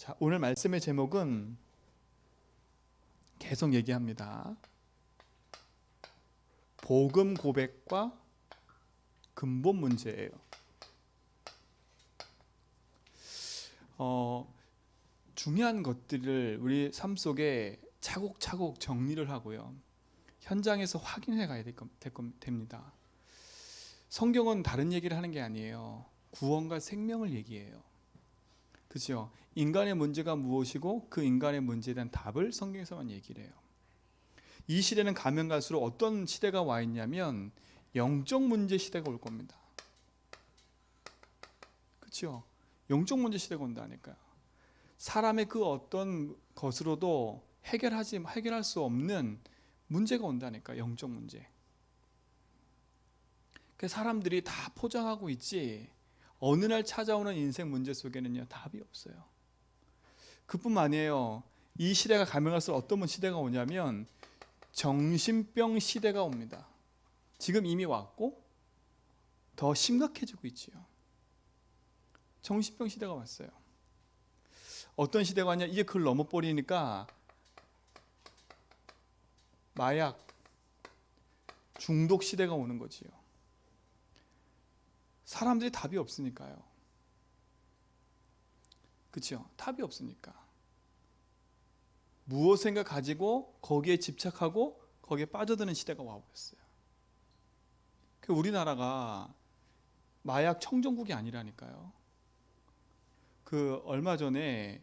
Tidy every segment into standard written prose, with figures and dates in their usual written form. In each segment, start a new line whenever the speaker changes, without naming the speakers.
자, 오늘 말씀의 제목은 계속 얘기합니다. 복음 고백과 근본 문제예요. 중요한 것들을 우리 삶 속에 차곡차곡 정리를 하고요. 현장에서 확인해 가야 됩니다. 성경은 다른 얘기를 하는 게 아니에요. 구원과 생명을 얘기해요. 그렇죠? 인간의 문제가 무엇이고 그 인간의 문제에 대한 답을 성경에서만 얘기를 해요. 이 시대는 가면 갈수록 어떤 시대가 와 있냐면 영적 문제 시대가 올 겁니다. 그렇죠? 영적 문제 시대가 온다니까요. 사람의 그 어떤 것으로도 해결할 수 없는 문제가 온다니까. 영적 문제. 그 사람들이 다 포장하고 있지 어느 날 찾아오는 인생 문제 속에는요 답이 없어요. 그뿐만 아니에요. 이 시대가 가면 갈수록 어떤 시대가 오냐면 정신병 시대가 옵니다. 지금 이미 왔고 더 심각해지고 있지요. 정신병 시대가 왔어요. 어떤 시대가 왔냐? 이게 그걸 넘어버리니까 마약 중독 시대가 오는 거지요. 사람들이 답이 없으니까요. 그렇죠? 답이 없으니까 무엇인가 가지고 거기에 집착하고 거기에 빠져드는 시대가 와버렸어요. 우리나라가 마약 청정국이 아니라니까요. 얼마 전에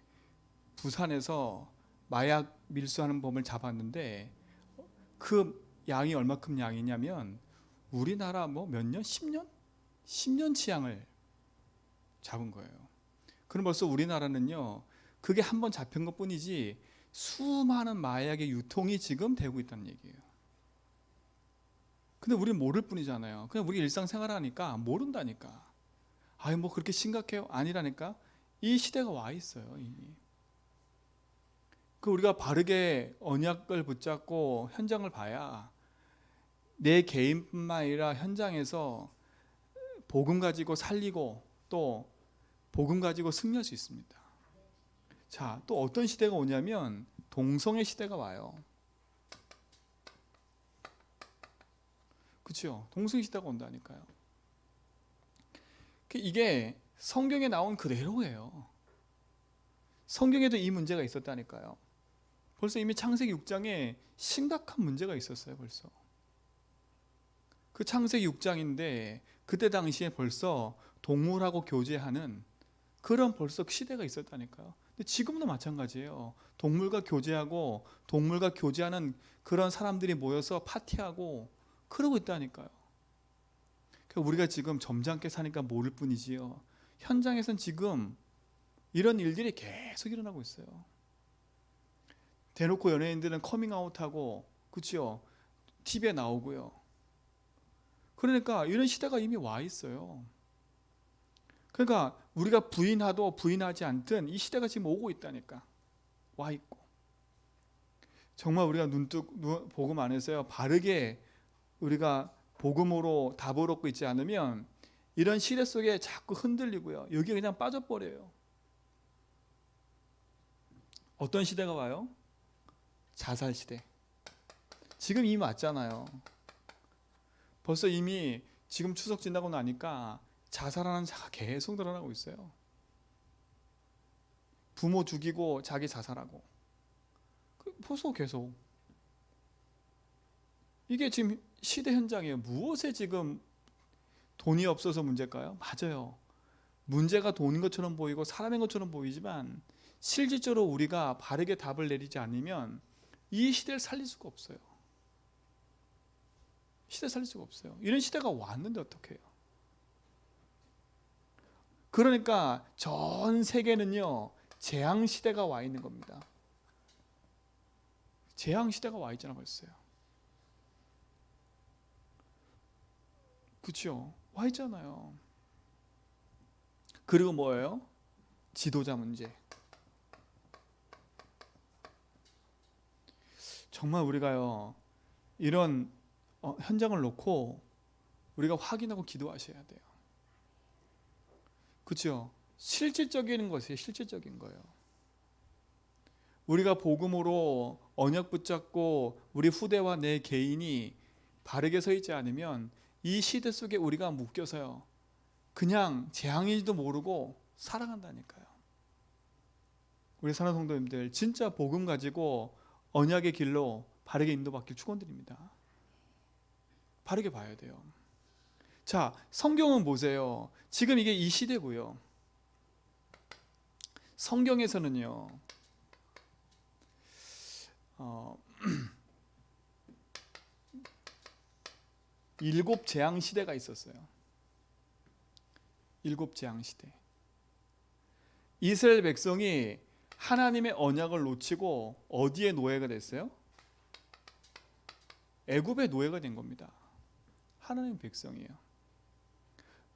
부산에서 마약 밀수하는 범을 잡았는데 그 양이 얼마큼 양이냐면 우리나라 몇 년? 10년? 10년 치양을 잡은 거예요. 그럼 벌써 우리나라는요 그게 한 번 잡힌 것 뿐이지 수많은 마약의 유통이 지금 되고 있다는 얘기예요. 근데 우리는 모를 뿐이잖아요. 그냥 우리 일상생활 하니까 모른다니까. 그렇게 심각해요? 아니라니까. 이 시대가 와 있어요 이미. 우리가 바르게 언약을 붙잡고 현장을 봐야 내 개인뿐만 아니라 현장에서 복음 가지고 살리고 또 복음 가지고 승리할 수 있습니다. 자, 또 어떤 시대가 오냐면 동성애 시대가 와요. 그렇죠? 동성애 시대가 온다니까요. 이게 성경에 나온 그대로예요. 성경에도 이 문제가 있었다니까요. 벌써 이미 창세기 6장에 심각한 문제가 있었어요. 벌써 그 창세기 6장인데 그때 당시에 벌써 동물하고 교제하는 그런 벌써 시대가 있었다니까요. 근데 지금도 마찬가지예요. 동물과 교제하는 그런 사람들이 모여서 파티하고 그러고 있다니까요. 우리가 지금 점잖게 사니까 모를 뿐이지요. 현장에선 지금 이런 일들이 계속 일어나고 있어요. 대놓고 연예인들은 커밍아웃하고 그렇죠? TV에 나오고요. 그러니까 이런 시대가 이미 와 있어요. 그러니까 우리가 부인하도 부인하지 않든 이 시대가 지금 오고 있다니까. 와 있고. 정말 우리가 복음 안에서요 바르게 우리가 복음으로 답을 얻고 있지 않으면 이런 시대 속에 자꾸 흔들리고요. 여기에 그냥 빠져버려요. 어떤 시대가 와요? 자살 시대. 지금 이미 왔잖아요. 벌써 이미 지금 추석 지나고 나니까 자살하는 자가 계속 늘어나고 있어요. 부모 죽이고 자기 자살하고. 벌써 계속. 이게 지금 시대 현장이에요. 무엇에 지금 돈이 없어서 문제일까요? 맞아요. 문제가 돈인 것처럼 보이고 사람인 것처럼 보이지만 실질적으로 우리가 바르게 답을 내리지 않으면 이 시대를 살릴 수가 없어요. 시대 살릴 수가 없어요. 이런 시대가 왔는데 어떡해요? 그러니까 전 세계는요 재앙 시대가 와 있는 겁니다. 재앙 시대가 와 있잖아 벌써요. 그렇죠? 와 있잖아요. 그리고 뭐예요? 지도자 문제. 정말 우리가요 이런 현장을 놓고 우리가 확인하고 기도하셔야 돼요. 그렇죠? 실질적인 것이에요. 실질적인 거예요. 우리가 복음으로 언약 붙잡고 우리 후대와 내 개인이 바르게 서 있지 않으면 이 시대 속에 우리가 묶여서요, 그냥 재앙인지도 모르고 살아간다니까요. 우리 사랑하는 성도님들, 진짜 복음 가지고 언약의 길로 바르게 인도받길 축원드립니다. 바르게 봐야 돼요. 자, 성경은 보세요. 지금 이게 이 시대고요. 성경에서는요, 일곱 재앙 시대가 있었어요. 일곱 재앙 시대. 이스라엘 백성이 하나님의 언약을 놓치고 어디에 노예가 됐어요? 애굽의 노예가 된 겁니다. 하나님 백성이에요.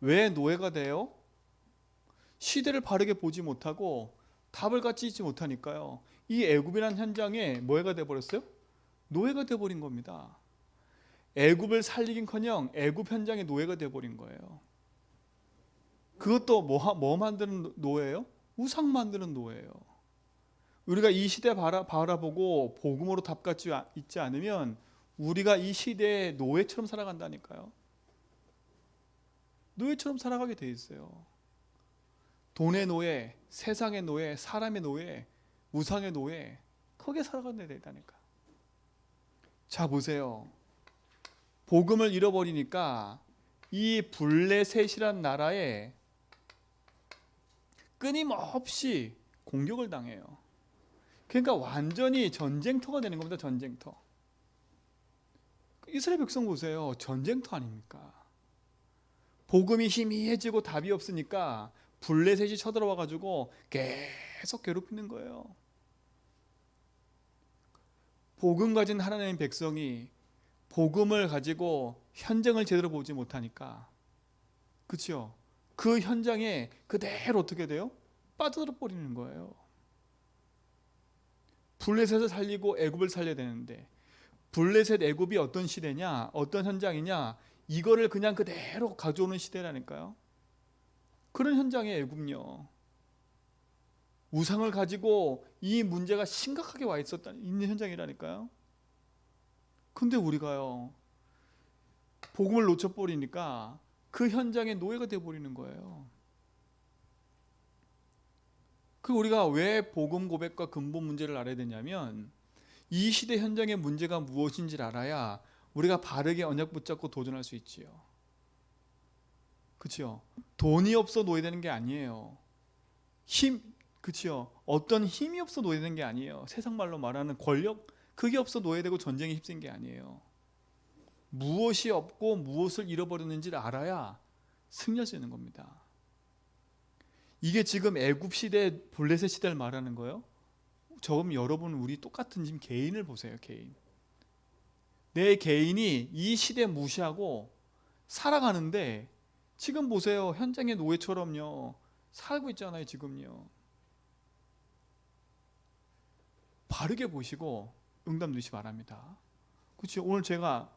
왜 노예가 돼요? 시대를 바르게 보지 못하고 답을 같이 잊지 못하니까요. 이 애굽이라는 현장에 뭐가 돼버렸어요? 노예가 돼버린 겁니다. 애굽을 살리긴커녕 애굽 현장에 노예가 돼버린 거예요. 그것도 뭐 만드는 노예예요? 우상 만드는 노예예요. 우리가 이 시대 바라보고 복음으로 답같이 있지 않으면 우리가 이 시대의 노예처럼 살아간다니까요. 노예처럼 살아가게 돼 있어요. 돈의 노예, 세상의 노예, 사람의 노예, 우상의 노예, 거기에 살아가게 되다니까. 자, 보세요. 복음을 잃어버리니까 이 블레셋이란 나라에 끊임없이 공격을 당해요. 그러니까 완전히 전쟁터가 되는 겁니다. 전쟁터. 이스라엘 백성 보세요. 전쟁터 아닙니까? 복음이 희미해지고 답이 없으니까 블레셋이 쳐들어와 가지고 계속 괴롭히는 거예요. 복음 가진 하나님의 백성이 복음을 가지고 현장을 제대로 보지 못하니까, 그렇죠? 그 현장에 그대로 어떻게 돼요? 빠져들어 버리는 거예요. 블레셋을 살리고 애굽을 살려야 되는데, 블레셋 애굽이 어떤 시대냐, 어떤 현장이냐, 이거를 그냥 그대로 가져오는 시대라니까요. 그런 현장에 애굽요, 우상을 가지고 이 문제가 심각하게 와 있는 현장이라니까요. 근데 우리가요, 복음을 놓쳐버리니까 그 현장에 노예가 되어버리는 거예요. 그 우리가 왜 복음 고백과 근본 문제를 알아야 되냐면, 이 시대 현장의 문제가 무엇인지를 알아야 우리가 바르게 언약 붙잡고 도전할 수 있지요. 그렇죠? 돈이 없어 노예되는 게 아니에요. 그렇죠? 어떤 힘이 없어 노예되는 게 아니에요. 세상 말로 말하는 권력, 그게 없어 노예되고 전쟁에 휩쓴 게 아니에요. 무엇이 없고 무엇을 잃어버렸는지를 알아야 승리할 수 있는 겁니다. 이게 지금 애굽 시대, 블레셋 시대를 말하는 거예요. 저금 여러분, 우리 똑같은 지금 개인을 보세요. 개인. 내 개인이 이 시대 무시하고 살아가는데, 지금 보세요. 현장의 노예처럼요 살고 있잖아요. 지금요. 바르게 보시고 응답 넣으시 바랍니다. 그렇죠? 오늘 제가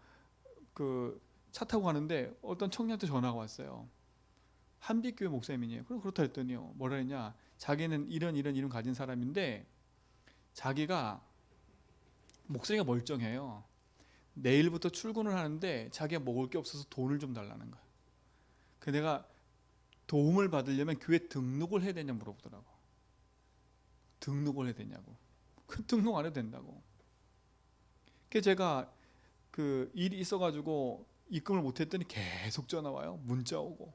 차 타고 가는데 어떤 청년한테 전화가 왔어요. 한빛교회 목사님이에요. 그럼 그렇다 했더니요, 뭐라 했냐, 자기는 이런 가진 사람인데 자기가 목소리가 멀쩡해요. 내일부터 출근을 하는데 자기가 먹을 게 없어서 돈을 좀 달라는 거야. 그 내가 도움을 받으려면 교회 등록을 해야 되냐 물어보더라고. 등록을 해야 되냐고. 그 등록 안 해도 된다고. 그 제가 일이 있어가지고 입금을 못했더니 계속 전화 와요. 문자 오고,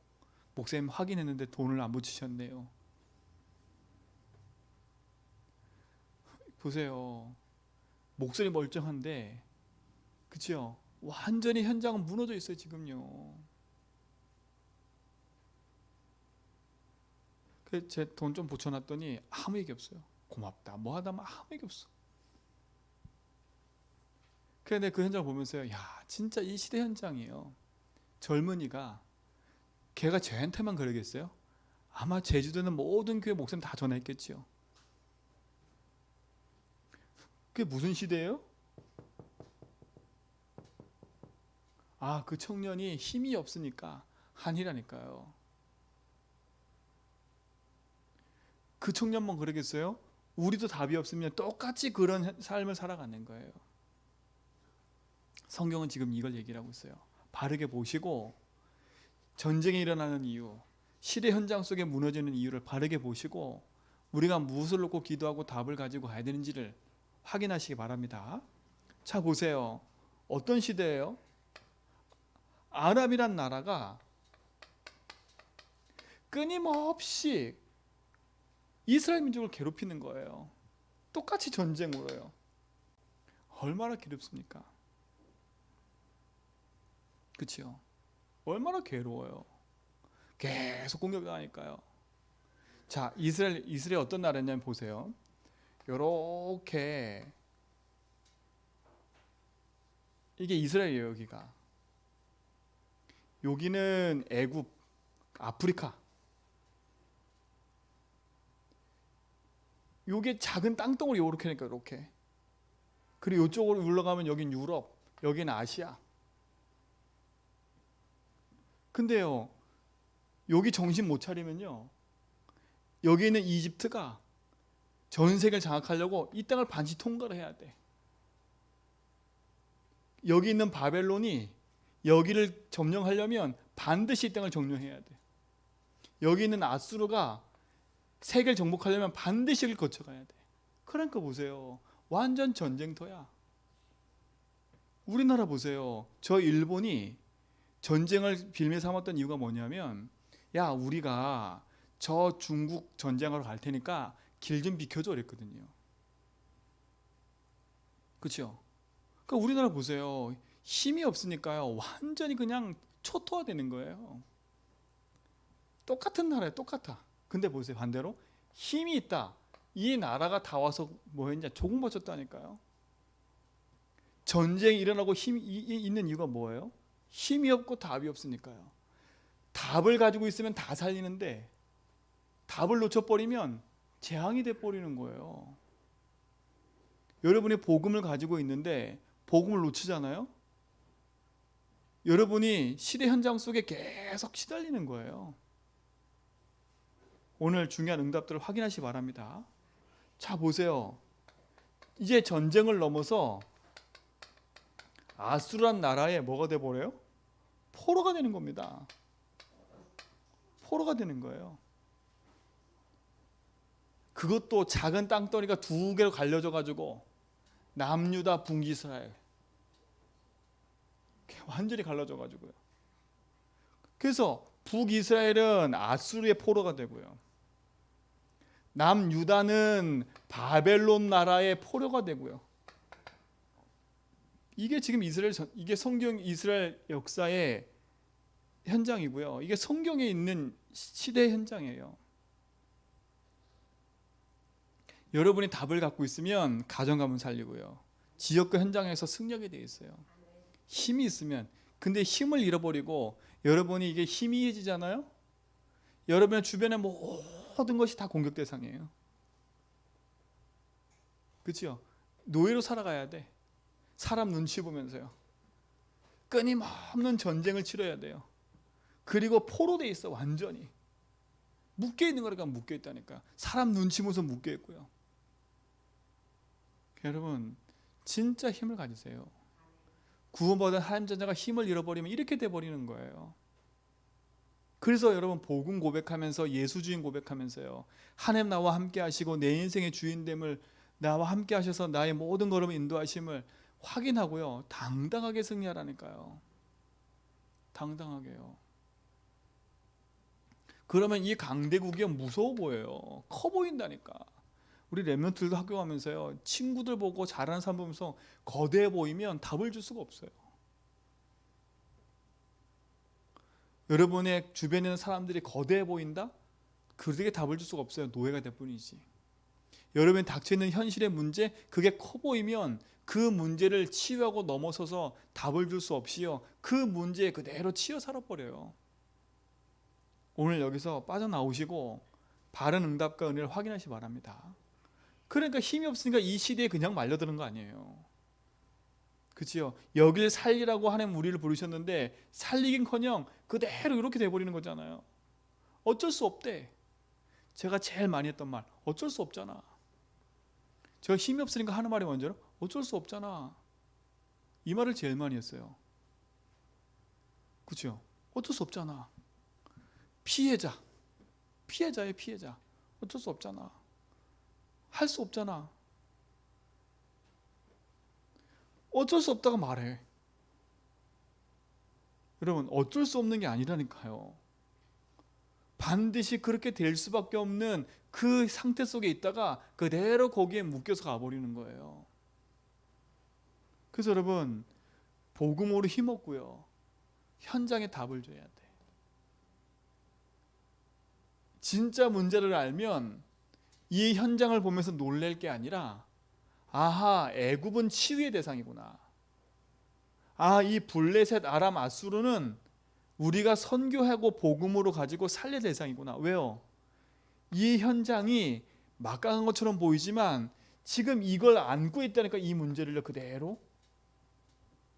목사님 확인했는데 돈을 안 붙이셨네요. 보세요. 목소리 멀쩡한데, 그치요? 완전히 현장은 무너져 있어요. 지금요. 제 돈 좀 붙여놨더니 아무 얘기 없어요. 고맙다 뭐 하다 뭐 아무 얘기 없어. 그런데 그 현장을 보면서요, 야, 진짜 이 시대 현장이에요. 젊은이가, 걔가 저한테만 그러겠어요? 아마 제주도는 모든 교회 목사님 다 전화했겠지요. 그게 무슨 시대예요? 그 청년이 힘이 없으니까 한이라니까요. 그 청년만 그러겠어요? 우리도 답이 없으면 똑같이 그런 삶을 살아가는 거예요. 성경은 지금 이걸 얘기를 하고 있어요. 바르게 보시고 전쟁이 일어나는 이유, 시대 현장 속에 무너지는 이유를 바르게 보시고 우리가 무엇을 놓고 기도하고 답을 가지고 가야 되는지를 확인하시기 바랍니다. 자, 보세요. 어떤 시대예요? 아람이란 나라가 끊임없이 이스라엘 민족을 괴롭히는 거예요. 똑같이 전쟁으로요. 얼마나 괴롭습니까? 그렇죠? 얼마나 괴로워요. 계속 공격당하니까요. 자, 이스라엘 어떤 나라냐면 보세요. 요렇게 이게 이스라엘이에요. 여기는 애굽, 아프리카. 요게 작은 땅덩어리 요렇게니까 이렇게. 그리고 이쪽으로 올라가면 여긴 유럽, 여긴 아시아. 근데요, 여기 정신 못 차리면요, 여기 있는 이집트가 전 세계를 장악하려고 이 땅을 반드시 통과를 해야 돼. 여기 있는 바벨론이 여기를 점령하려면 반드시 이 땅을 점령해야 돼. 여기 있는 아수르가 세계를 정복하려면 반드시 여기를 거쳐가야 돼. 그러니까 보세요. 완전 전쟁터야. 우리나라 보세요. 저 일본이 전쟁을 빌미 삼았던 이유가 뭐냐면, 야, 우리가 저 중국 전쟁하러 갈 테니까 길 좀 비켜줘 그랬거든요. 그렇죠? 그러니까 우리나라 보세요. 힘이 없으니까요. 완전히 그냥 초토화되는 거예요. 똑같은 나라예요. 똑같아. 근데 보세요. 반대로 힘이 있다. 이 나라가 다 와서 뭐 했냐? 조공바쳤다니까요. 전쟁이 일어나고 힘이 있는 이유가 뭐예요? 힘이 없고 답이 없으니까요. 답을 가지고 있으면 다 살리는데 답을 놓쳐버리면 재앙이 돼버리는 거예요. 여러분이 복음을 가지고 있는데 복음을 놓치잖아요. 여러분이 시대 현장 속에 계속 시달리는 거예요. 오늘 중요한 응답들을 확인하시기 바랍니다. 자, 보세요. 이제 전쟁을 넘어서 아수르란 나라에 뭐가 돼버려요? 포로가 되는 겁니다. 포로가 되는 거예요. 그것도 작은 땅덩이가 두 개로 갈려져 가지고 남유다 북이스라엘 완전히 갈라져 가지고요. 그래서 북이스라엘은 아수르의 포로가 되고요. 남유다는 바벨론 나라의 포로가 되고요. 이게 지금 이게 성경 이스라엘 역사의 현장이고요. 이게 성경에 있는 시대 현장이에요. 여러분이 답을 갖고 있으면 가정 가문 살리고요. 지역과 현장에서 승리하게 돼 있어요. 힘이 있으면. 근데 힘을 잃어버리고 여러분이 이게 희미해지잖아요. 여러분의 주변의 모든 것이 다 공격 대상이에요. 그렇죠? 노예로 살아가야 돼. 사람 눈치 보면서요. 끊임없는 전쟁을 치러야 돼요. 그리고 포로돼 있어. 완전히 묶여 있는 거니까 묶여 있다니까. 사람 눈치 보면서 묶여 있고요. 여러분 진짜 힘을 가지세요. 구원받은 하나님 자녀가 힘을 잃어버리면 이렇게 돼버리는 거예요. 그래서 여러분 복음 고백하면서 예수 주인 고백하면서요, 하나님 나와 함께 하시고 내 인생의 주인됨을 나와 함께 하셔서 나의 모든 걸음을 인도하심을 확인하고요, 당당하게 승리하라니까요. 당당하게요. 그러면 이 강대국이 무서워 보여요. 커 보인다니까. 우리 렘넌트들도 학교 가면서요, 친구들 보고 잘하는 사람 보면서 거대해 보이면 답을 줄 수가 없어요. 여러분의 주변에 있는 사람들이 거대해 보인다? 그들에게 답을 줄 수가 없어요. 노예가 될 뿐이지. 여러분이 닥쳐있는 현실의 문제, 그게 커 보이면 그 문제를 치유하고 넘어서서 답을 줄 수 없이요, 그 문제에 그대로 치여 살아버려요. 오늘 여기서 빠져나오시고 바른 응답과 은혜를 확인하시기 바랍니다. 그러니까 힘이 없으니까 이 시대에 그냥 말려드는 거 아니에요. 그치요? 여길 살리라고 하나님 우리를 부르셨는데 살리긴커녕 그대로 이렇게 돼버리는 거잖아요. 어쩔 수 없대. 제가 제일 많이 했던 말, 어쩔 수 없잖아. 제가 힘이 없으니까 하는 말이 먼저는 어쩔 수 없잖아. 이 말을 제일 많이 했어요. 그렇죠? 어쩔 수 없잖아. 피해자예요, 피해자. 어쩔 수 없잖아. 할 수 없잖아. 어쩔 수 없다고 말해. 여러분, 어쩔 수 없는 게 아니라니까요. 반드시 그렇게 될 수밖에 없는 그 상태 속에 있다가 그대로 거기에 묶여서 가버리는 거예요. 그래서 여러분, 복음으로 힘없고요, 현장에 답을 줘야 돼. 진짜 문제를 알면 이 현장을 보면서 놀랄 게 아니라, 아하, 애굽은 치유의 대상이구나. 아, 이 블레셋 아람 아수르는 우리가 선교하고 복음으로 가지고 살릴 대상이구나. 왜요? 이 현장이 막강한 것처럼 보이지만 지금 이걸 안고 있다니까, 이 문제를 그대로.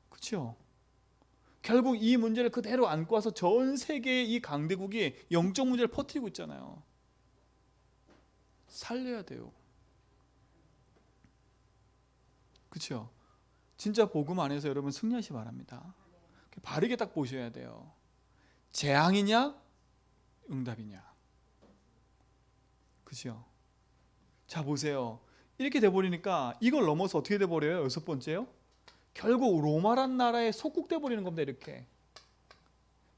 그렇죠? 결국 이 문제를 그대로 안고 와서 전 세계의 이 강대국이 영적 문제를 퍼뜨리고 있잖아요. 살려야 돼요. 그렇죠? 진짜 복음 안에서 여러분 승리하시 바랍니다. 바르게 딱 보셔야 돼요. 재앙이냐 응답이냐. 그렇죠? 자, 보세요. 이렇게 돼버리니까 이걸 넘어서 어떻게 돼버려요? 여섯 번째요, 결국 로마란 나라에 속국돼 버리는 겁니다. 이렇게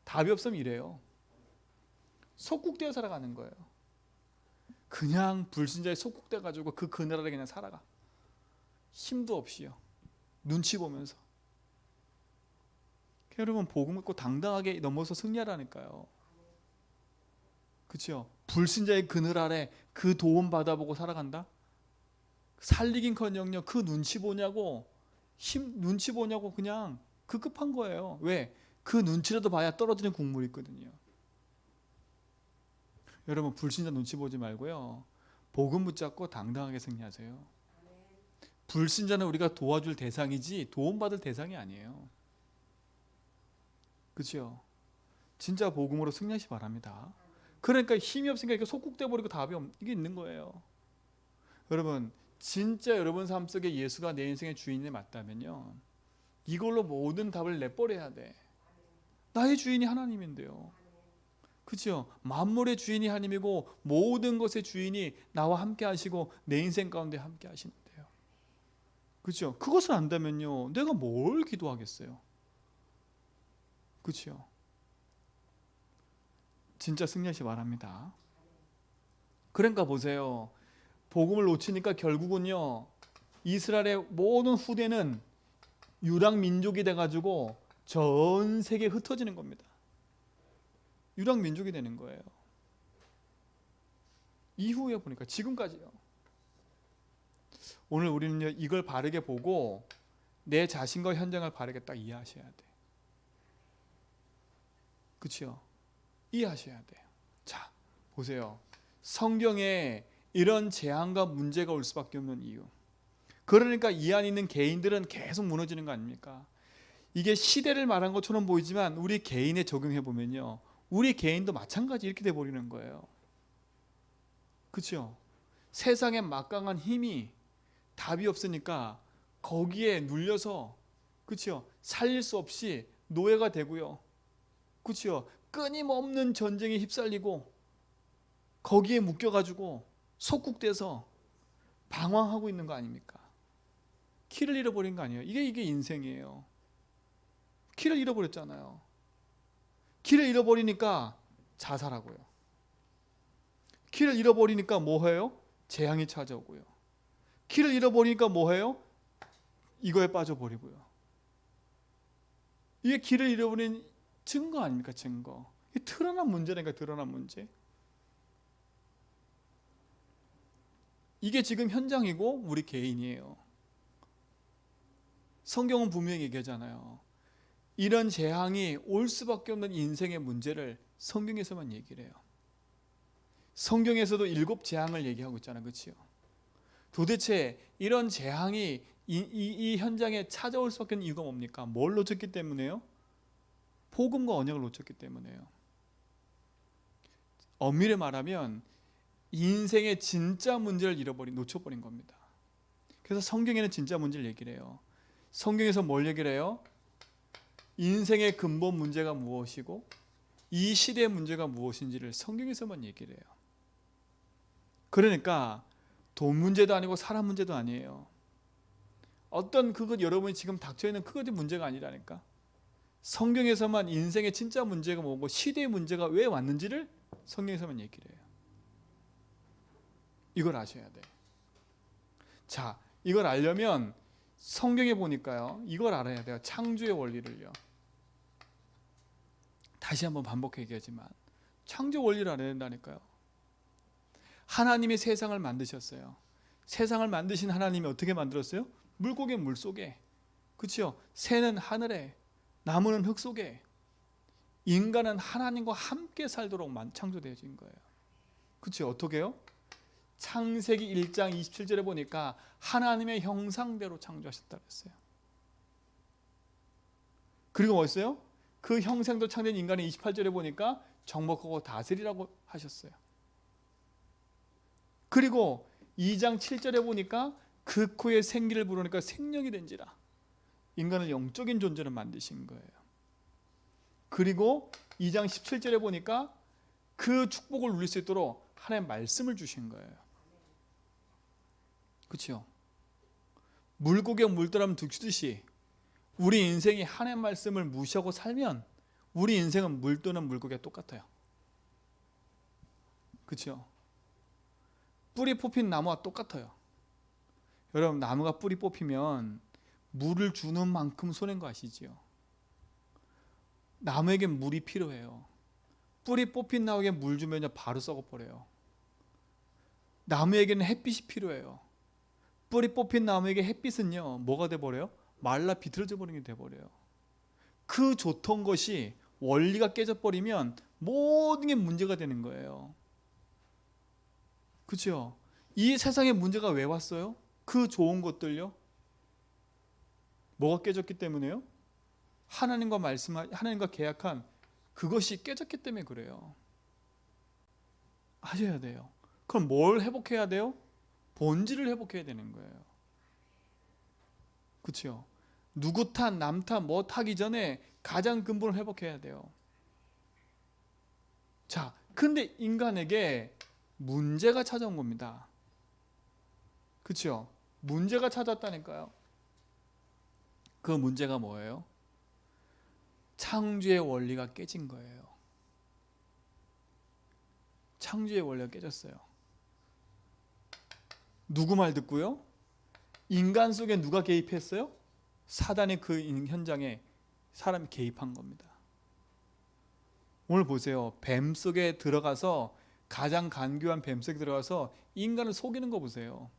답이 없으면 이래요. 속국되어 살아가는 거예요. 그냥 불신자에 속국돼 가지고 그 나라에 그냥 살아가. 힘도 없이요, 눈치 보면서. 여러분, 복음 믿고 당당하게 넘어서 승리하라니까요. 그렇죠? 불신자의 그늘 아래 그 도움 받아보고 살아간다? 살리긴커녕요, 그 눈치 보냐고, 눈치 보냐고 그냥 급급한 거예요. 왜? 그 눈치라도 봐야 떨어지는 국물이 있거든요. 여러분, 불신자 눈치 보지 말고요, 복음 붙잡고 당당하게 승리하세요. 불신자는 우리가 도와줄 대상이지 도움받을 대상이 아니에요. 그렇죠? 진짜 복음으로 승리하시 바랍니다. 그러니까 힘이 없으니까 이렇게 속국돼 버리고 답이 이게 있는 거예요. 여러분, 진짜 여러분 삶 속에 예수가 내 인생의 주인이 맞다면요, 이걸로 모든 답을 내버려야 돼. 나의 주인이 하나님인데요. 그렇죠? 만물의 주인이 하나님이고 모든 것의 주인이 나와 함께 하시고 내 인생 가운데 함께 하시는데요. 그렇죠? 그것을 안다면요, 내가 뭘 기도하겠어요? 그렇죠? 진짜 승리하시 바랍니다. 그러니까 보세요. 복음을 놓치니까 결국은요, 이스라엘의 모든 후대는 유랑 민족이 돼가지고 전 세계에 흩어지는 겁니다. 유랑 민족이 되는 거예요. 이후에 보니까 지금까지요. 오늘 우리는 이걸 바르게 보고 내 자신과 현장을 바르게 딱 이해하셔야 돼. 그렇죠? 이해하셔야 돼요. 자, 보세요. 성경에 이런 재앙과 문제가 올 수밖에 없는 이유. 그러니까 이 안에 있는 개인들은 계속 무너지는 거 아닙니까? 이게 시대를 말한 것처럼 보이지만 우리 개인에 적용해 보면요, 우리 개인도 마찬가지 이렇게 돼 버리는 거예요. 그렇죠? 세상에 막강한 힘이 답이 없으니까 거기에 눌려서, 그렇죠? 살릴 수 없이 노예가 되고요. 그렇죠? 끊임없는 전쟁에 휩쓸리고 거기에 묶여가지고 속국돼서 방황하고 있는 거 아닙니까? 키를 잃어버린 거 아니에요? 이게 인생이에요. 키를 잃어버렸잖아요. 키를 잃어버리니까 자살하고요. 키를 잃어버리니까 뭐해요? 재앙이 찾아오고요. 키를 잃어버리니까 뭐해요? 이거에 빠져버리고요. 이게 키를 잃어버린 증거 아닙니까? 증거. 이게 드러난 문제라니까, 드러난 문제. 이게 지금 현장이고 우리 개인이에요. 성경은 분명히 얘기하잖아요. 이런 재앙이 올 수밖에 없는 인생의 문제를 성경에서만 얘기를 해요. 성경에서도 7 재앙을 얘기하고 있잖아요. 그렇죠? 도대체 이런 재앙이 이 현장에 찾아올 수밖에 없는 이유가 뭡니까? 뭘 놓쳤기 때문에요? 복음과 언약을 놓쳤기 때문에요. 엄밀히 말하면 인생의 진짜 문제를 놓쳐버린 겁니다. 그래서 성경에는 진짜 문제를 얘기를 해요. 성경에서 뭘 얘기를 해요? 인생의 근본 문제가 무엇이고 이 시대의 문제가 무엇인지를 성경에서만 얘기를 해요. 그러니까 돈 문제도 아니고 사람 문제도 아니에요. 어떤 그것 여러분이 지금 닥쳐있는 그것이 문제가 아니라니까. 성경에서만 인생의 진짜 문제가 뭐고 시대의 문제가 왜 왔는지를 성경에서만 얘기를 해요. 이걸 아셔야 돼. 자, 이걸 알려면 성경에 보니까요, 이걸 알아야 돼요. 창조의 원리를요. 다시 한번 반복해 얘기하지만 창조 원리를 알아야 된다니까요. 하나님이 세상을 만드셨어요. 세상을 만드신 하나님이 어떻게 만들었어요? 물고기 물속에, 그렇죠? 새는 하늘에, 나무는 흙 속에, 인간은 하나님과 함께 살도록 창조되어진 거예요. 그렇죠? 어떻게요? 창세기 1장 27절에 보니까 하나님의 형상대로 창조하셨다고 했어요. 그리고 뭐였어요? 그 형상도 창조된 인간의 28절에 보니까 정복하고 다스리라고 하셨어요. 그리고 2장 7절에 보니까 그 코에 생기를 불으니까 생명이 된지라. 인간을 영적인 존재로 만드신 거예요. 그리고 2장 17절에 보니까 그 축복을 누릴 수 있도록 하나님의 말씀을 주신 거예요. 그렇죠? 물고기가 물떠나면 죽듯이 우리 인생이 하나님의 말씀을 무시하고 살면 우리 인생은 물떠는 물고기가 똑같아요. 그렇죠? 뿌리 뽑힌 나무와 똑같아요. 여러분, 나무가 뿌리 뽑히면 물을 주는 만큼 손해인 거 아시죠? 나무에게 물이 필요해요. 뿌리 뽑힌 나무에게 물 주면 바로 썩어버려요. 나무에게는 햇빛이 필요해요. 뿌리 뽑힌 나무에게 햇빛은요, 뭐가 돼버려요? 말라 비틀어져 버리게 돼버려요. 그 좋던 것이 원리가 깨져버리면 모든 게 문제가 되는 거예요. 그렇죠? 이 세상에 문제가 왜 왔어요? 그 좋은 것들요? 뭐가 깨졌기 때문에요? 하나님과 계약한 그것이 깨졌기 때문에 그래요. 하셔야 돼요. 그럼 뭘 회복해야 돼요? 본질을 회복해야 되는 거예요. 그렇죠? 누구 탓, 남 탓, 뭐 탓 이전에 가장 근본을 회복해야 돼요. 자, 근데 인간에게 문제가 찾아온 겁니다. 그렇죠? 문제가 찾았다니까요. 그 문제가 뭐예요? 창조의 원리가 깨진 거예요. 창조의 원리가 깨졌어요. 누구 말 듣고요? 인간 속에 누가 개입했어요? 사단이 그 현장에 사람이 개입한 겁니다. 오늘 보세요. 뱀 속에 들어가서, 가장 간교한 뱀 속에 들어가서 인간을 속이는 거 보세요.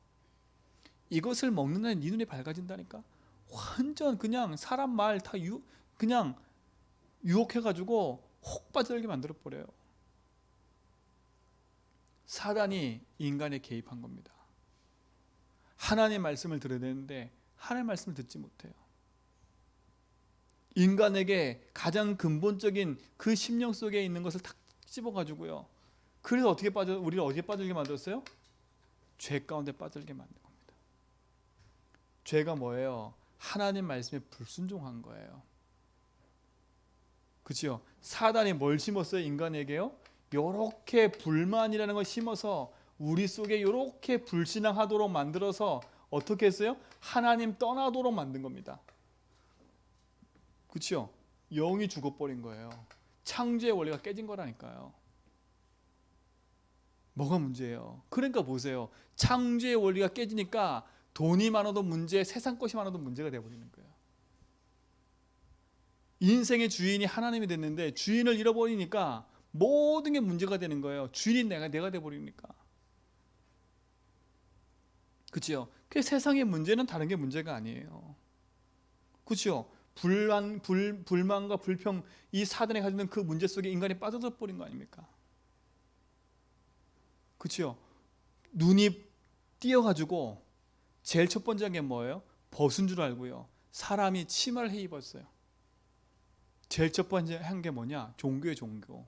이것을 먹는 날 네 눈이 밝아진다니까. 완전 그냥 사람 말 다 그냥 유혹해가지고 혹 빠져들게 만들어버려요. 사단이 인간에 개입한 겁니다. 하나님의 말씀을 들어야 되는데 하나님의 말씀을 듣지 못해요. 인간에게 가장 근본적인 그 심령 속에 있는 것을 탁 집어가지고요. 그래서 우리를 어디에 빠지게 만들었어요? 죄 가운데 빠지게 만든 겁니다. 죄가 뭐예요? 하나님 말씀에 불순종한 거예요. 그렇죠? 사단이 뭘 심었어요? 인간에게요? 요렇게 불만이라는 걸 심어서 우리 속에 요렇게 불신앙하도록 만들어서 어떻게 했어요? 하나님 떠나도록 만든 겁니다. 그렇죠? 영이 죽어버린 거예요. 창조의 원리가 깨진 거라니까요. 뭐가 문제예요? 그러니까 보세요. 창조의 원리가 깨지니까 돈이 많아도 문제, 세상 것이 많아도 문제가 되어버리는 거예요. 인생의 주인이 하나님이 됐는데 주인을 잃어버리니까 모든 게 문제가 되는 거예요. 주인이 내가 돼버리니까. 그렇죠? 그 세상의 문제는 다른 게 문제가 아니에요. 그렇죠? 불만과 불평, 이 사단이 가지고 있는 그 문제 속에 인간이 빠져들어 버린 거 아닙니까? 그렇죠? 눈이 띄어가지고 제일 첫 번째 게 뭐예요? 벗은 줄 알고요. 사람이 치마를 해 입었어요. 제일 첫 번째 한 게 뭐냐? 종교의 종교.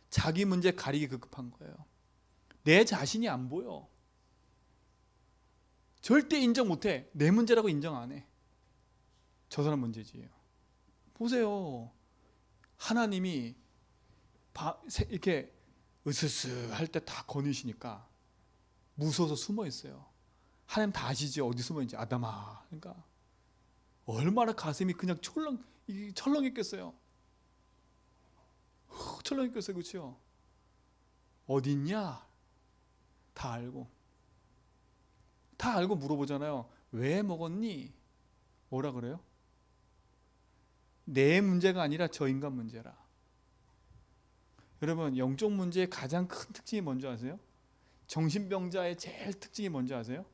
자기 문제 가리기 급급한 거예요. 내 자신이 안 보여. 절대 인정 못해. 내 문제라고 인정 안 해. 저 사람 문제지. 보세요. 하나님이 이렇게 으스스 할 때 다 거느시니까 무서워서 숨어 있어요. 하나님 다 아시죠? 어디 숨어 있는지. 아담아. 그러니까 얼마나 가슴이 그냥 철렁했겠어요. 철렁했겠어요. 그렇죠? 어디 있냐? 다 알고 물어보잖아요. 왜 먹었니? 뭐라 그래요? 내 문제가 아니라 저 인간 문제라. 여러분, 영적 문제의 가장 큰 특징이 뭔지 아세요? 정신병자의 제일 특징이 뭔지 아세요?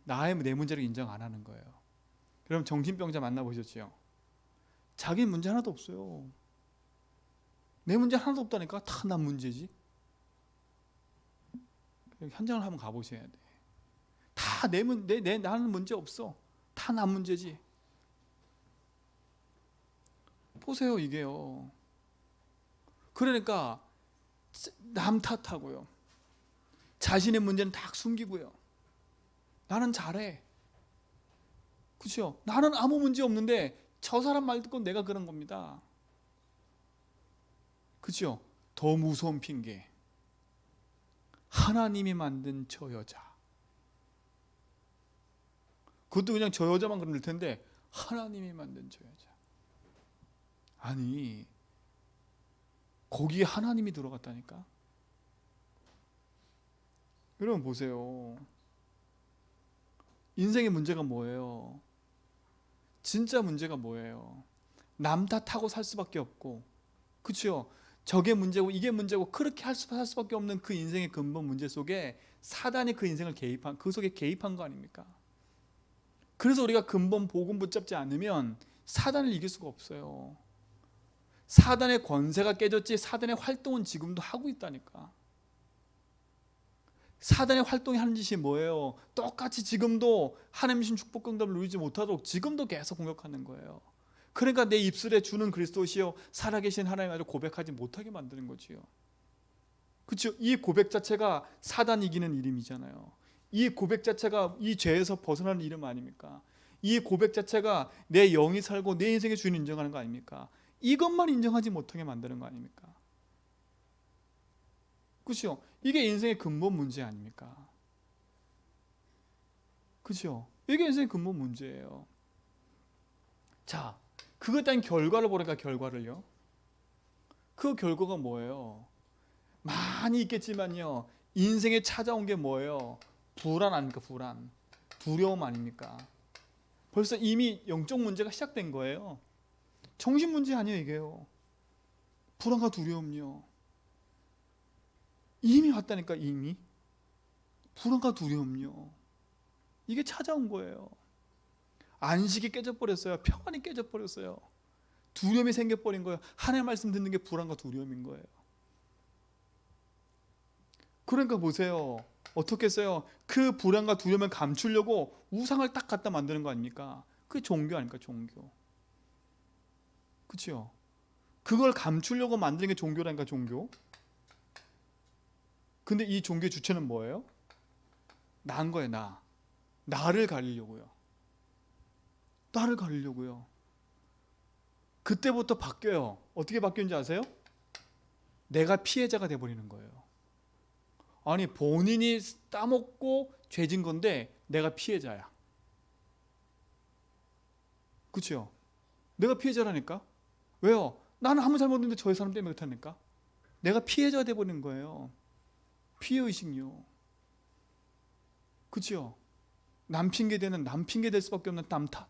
내 문제를 인정 안 하는 거예요. 여러분, 정신병자 만나보셨죠? 자기 문제 하나도 없어요. 내 문제 하나도 없다니까. 다 남 문제지. 현장을 한번 가보셔야 돼. 다 나는 문제 없어. 다 남 문제지. 보세요, 이게요. 그러니까 남 탓하고요. 자신의 문제는 다 숨기고요. 나는 잘해. 그렇죠? 나는 아무 문제 없는데 저 사람 말 듣고 내가 그런 겁니다. 그렇죠? 더 무서운 핑계. 하나님이 만든 저 여자. 그것도 그냥 저 여자만 그럴 텐데 하나님이 만든 저 여자. 아니, 거기에 하나님이 들어갔다니까. 여러분 보세요. 인생의 문제가 뭐예요? 진짜 문제가 뭐예요? 남 탓하고 살 수밖에 없고, 그렇죠? 저게 문제고 이게 문제고 그렇게 살 수밖에 없는 그 인생의 근본 문제 속에 사단이 그 인생을 그 속에 개입한 거 아닙니까? 그래서 우리가 근본 복음 붙잡지 않으면 사단을 이길 수가 없어요. 사단의 권세가 깨졌지 사단의 활동은 지금도 하고 있다니까. 사단의 활동이 하는 짓이 뭐예요? 똑같이 지금도 하나님 주신 축복 응답을 누리지 못하도록 지금도 계속 공격하는 거예요. 그러니까 내 입술에 주는 그리스도시요 살아계신 하나님 아주 고백하지 못하게 만드는 거지요. 그렇죠? 이 고백 자체가 사단 이기는 이름이잖아요. 이 고백 자체가 이 죄에서 벗어나는 이름 아닙니까? 이 고백 자체가 내 영이 살고 내 인생의 주인 인정하는 거 아닙니까? 이것만 인정하지 못하게 만드는 거 아닙니까? 그렇죠? 이게 인생의 근본 문제 아닙니까? 그렇죠? 이게 인생의 근본 문제예요. 자, 그것에 대한 결과를 보니까 결과를요. 그 결과가 뭐예요? 많이 있겠지만요. 인생에 찾아온 게 뭐예요? 불안 아닙니까? 불안. 두려움 아닙니까? 벌써 이미 영적 문제가 시작된 거예요. 정신 문제 아니에요, 이게요. 불안과 두려움요. 이미 왔다니까, 이미. 불안과 두려움요. 이게 찾아온 거예요. 안식이 깨져버렸어요. 평안이 깨져버렸어요. 두려움이 생겨버린 거예요. 하나님의 말씀 듣는 게 불안과 두려움인 거예요. 그러니까 보세요. 어떻게 했어요? 그 불안과 두려움을 감추려고 우상을 딱 갖다 만드는 거 아닙니까? 그게 종교 아닙니까? 종교. 그렇죠? 그걸 감추려고 만드는 게 종교라니까, 종교. 근데 이 종교의 주체는 뭐예요? 나인 거예요, 나. 나를 가리려고요. 나를 가리려고요. 그때부터 바뀌어요. 어떻게 바뀌는지 아세요? 내가 피해자가 돼버리는 거예요. 아니, 본인이 따먹고 죄진 건데 내가 피해자야. 그렇죠? 내가 피해자라니까. 왜요? 나는 아무 잘못 없는데 저 사람 때문에 그렇다니까. 내가 피해자가 돼버리는 거예요. 피해의식요. 그렇죠? 남 핑계 될 수밖에 없는 남 탓.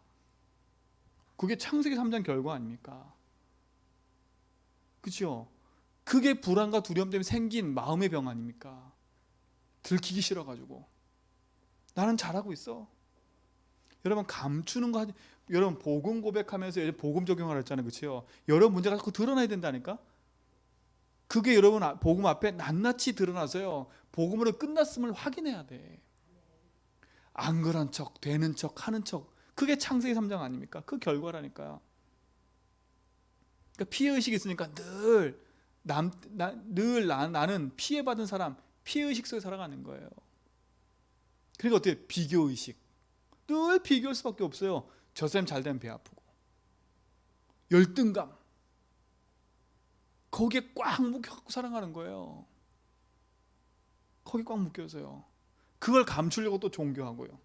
그게 창세기 3장 결과 아닙니까? 그렇죠? 그게 불안과 두려움 때문에 생긴 마음의 병 아닙니까? 들키기 싫어가지고 나는 잘하고 있어. 여러분 감추는 거 여러분 복음 고백하면서 복음 적용하라 했잖아요, 그렇죠? 여러분 문제가 자꾸 드러나야 된다니까. 그게 여러분 복음 앞에 낱낱이 드러나서요. 복음으로 끝났음을 확인해야 돼. 안 그런 척, 되는 척, 하는 척. 그게 창세기 3장 아닙니까? 그 결과라니까요. 그러니까 피해의식이 있으니까 나는 피해받은 사람, 피해의식 속에 살아가는 거예요. 그러니까 어때요? 비교의식. 늘 비교할 수밖에 없어요. 저 사람 잘 되면 배 아프고, 열등감, 거기에 꽉 묶여갖고 살아가는 거예요. 거기 꽉 묶여서요. 그걸 감추려고 또 종교하고요.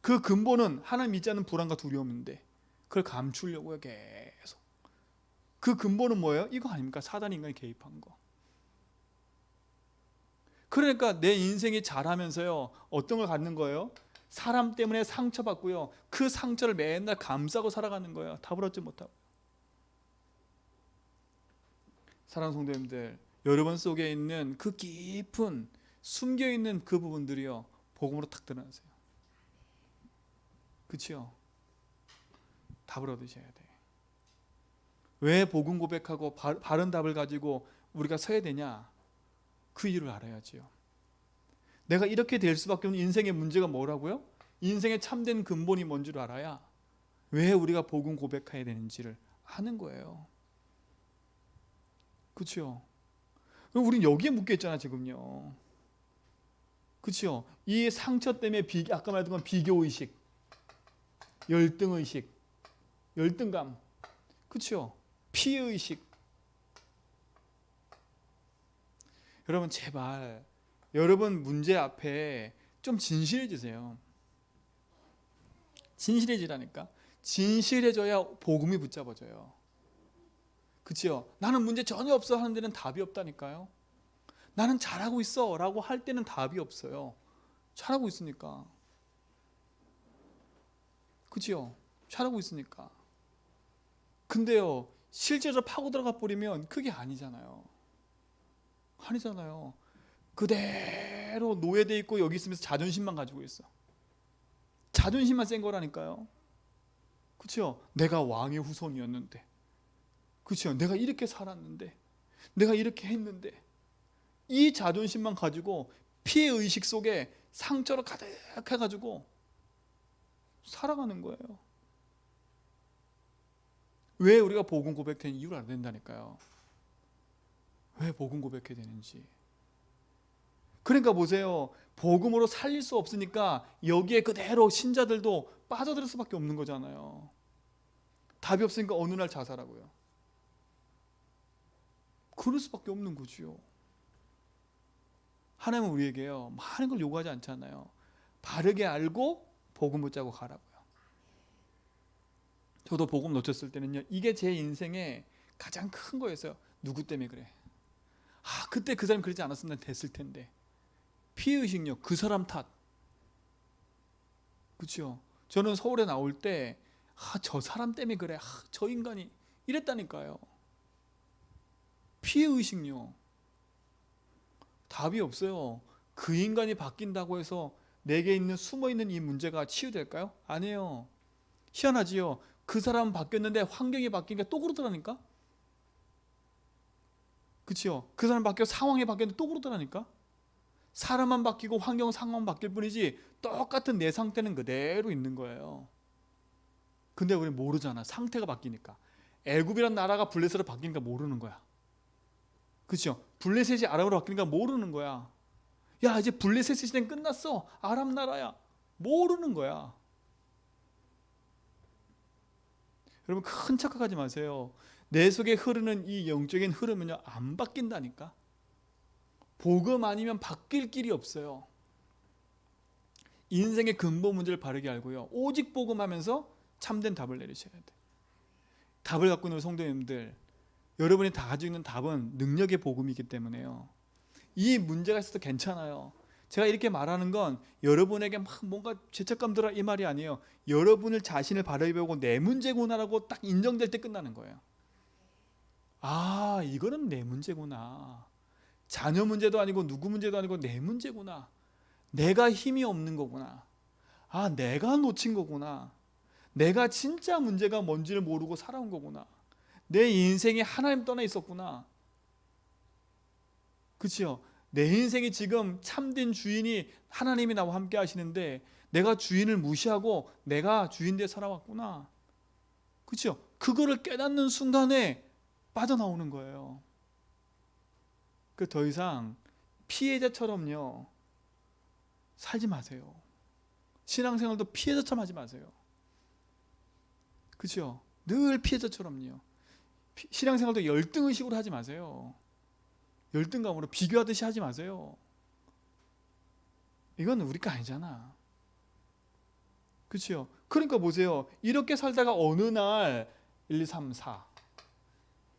그 근본은 하나님 믿지 않는 불안과 두려움인데 그걸 감추려고요. 계속. 그 근본은 뭐예요? 이거 아닙니까? 사단 인간이 개입한 거. 그러니까 내 인생이 자라면서요, 어떤 걸 갖는 거예요? 사람 때문에 상처받고요, 그 상처를 맨날 감싸고 살아가는 거예요. 답을 얻지 못하고. 사랑하는 성도님들, 여러분 속에 있는 그 깊은 숨겨있는 그 부분들이요, 복음으로 탁 드러나세요. 그치요? 답을 얻으셔야 돼요. 왜 복음 고백하고 바른 답을 가지고 우리가 서야 되냐? 그 이유를 알아야지요. 내가 이렇게 될 수밖에 없는 인생의 문제가 뭐라고요? 인생의 참된 근본이 뭔 줄 알아야 왜 우리가 복음 고백해야 되는지를 아는 거예요. 그렇죠? 우린 여기에 묶여 있잖아 지금요. 그렇죠? 이 상처 때문에 아까 말했던 건 비교의식, 열등의식, 열등감, 그렇죠? 피해의식. 여러분 제발 여러분 문제 앞에 좀 진실해지세요. 진실해지라니까. 진실해져야 복음이 붙잡아져요. 그치요? 나는 문제 전혀 없어 하는 데는 답이 없다니까요. 나는 잘하고 있어 라고 할 때는 답이 없어요. 잘하고 있으니까. 그치요? 잘하고 있으니까. 근데요, 실제로 파고 들어가 버리면 그게 아니잖아요. 아니잖아요. 그대로 노예돼 있고 여기 있으면서 자존심만 가지고 있어. 자존심만 센 거라니까요. 그렇죠? 내가 왕의 후손이었는데, 그렇죠? 내가 이렇게 살았는데, 내가 이렇게 했는데, 이 자존심만 가지고 피해 의식 속에 상처로 가득해가지고 살아가는 거예요. 왜 우리가 복음 고백된 이유를 알아야 된다니까요. 왜 복음 고백해야 되는지. 그러니까 보세요. 복음으로 살릴 수 없으니까 여기에 그대로 신자들도 빠져들 수밖에 없는 거잖아요. 답이 없으니까 어느 날 자살하고요. 그럴 수밖에 없는 거지요. 하나님은 우리에게요, 많은 걸 요구하지 않잖아요. 바르게 알고 복음 붙잡고 가라고요. 저도 복음 놓쳤을 때는요, 이게 제 인생의 가장 큰 거였어요. 누구 때문에 그래? 그때 그 사람이 그러지 않았으면 됐을 텐데. 피해의식요, 그 사람 탓. 그렇죠? 저는 서울에 나올 때 저 사람 때문에 그래, 저 인간이 이랬다니까요. 피해의식요. 답이 없어요. 그 인간이 바뀐다고 해서 내게 있는 숨어있는 이 문제가 치유될까요? 아니에요. 희한하지요. 그 사람은 바뀌었는데 환경이 바뀌니까 또 그러더라니까. 그렇죠? 그 사람 바뀌어 상황이 바뀌었는데 또 그러더라니까. 사람만 바뀌고 환경 상황만 바뀔 뿐이지 똑같은 내 상태는 그대로 있는 거예요. 근데 우리 모르잖아. 상태가 바뀌니까. 애굽이란 나라가 블레셋으로 바뀌니까 모르는 거야. 그렇죠? 블레셋이 아람으로 바뀌니까 모르는 거야. 야, 이제 블레셋 시대는 끝났어. 아람 나라야. 모르는 거야. 여러분 큰 착각하지 마세요. 내 속에 흐르는 이 영적인 흐름은요, 안 바뀐다니까. 복음 아니면 바뀔 길이 없어요. 인생의 근본 문제를 바르게 알고요, 오직 복음하면서 참된 답을 내리셔야 돼. 답을 갖고 있는 성도님들, 여러분이 다 가지고 있는 답은 능력의 복음이기 때문에요. 이 문제가 있어도 괜찮아요. 제가 이렇게 말하는 건 여러분에게 막 뭔가 죄책감 들어 이 말이 아니에요. 여러분을 자신을 바라보고 내 문제구나라고 딱 인정될 때 끝나는 거예요. 이거는 내 문제구나. 자녀 문제도 아니고 누구 문제도 아니고 내 문제구나. 내가 힘이 없는 거구나. 내가 놓친 거구나. 내가 진짜 문제가 뭔지를 모르고 살아온 거구나. 내 인생에 하나님 떠나 있었구나. 그치요? 내 인생이 지금 참된 주인이 하나님이 나와 함께 하시는데 내가 주인을 무시하고 내가 주인 돼 살아왔구나. 그치요? 그거를 깨닫는 순간에 빠져나오는 거예요. 더 이상 피해자처럼요 살지 마세요. 신앙생활도 피해자처럼 하지 마세요. 그렇죠? 늘 피해자처럼요. 신앙생활도 열등의식으로 하지 마세요. 열등감으로 비교하듯이 하지 마세요. 이건 우리 거 아니잖아. 그렇죠? 그러니까 보세요. 이렇게 살다가 어느 날 1, 2, 3, 4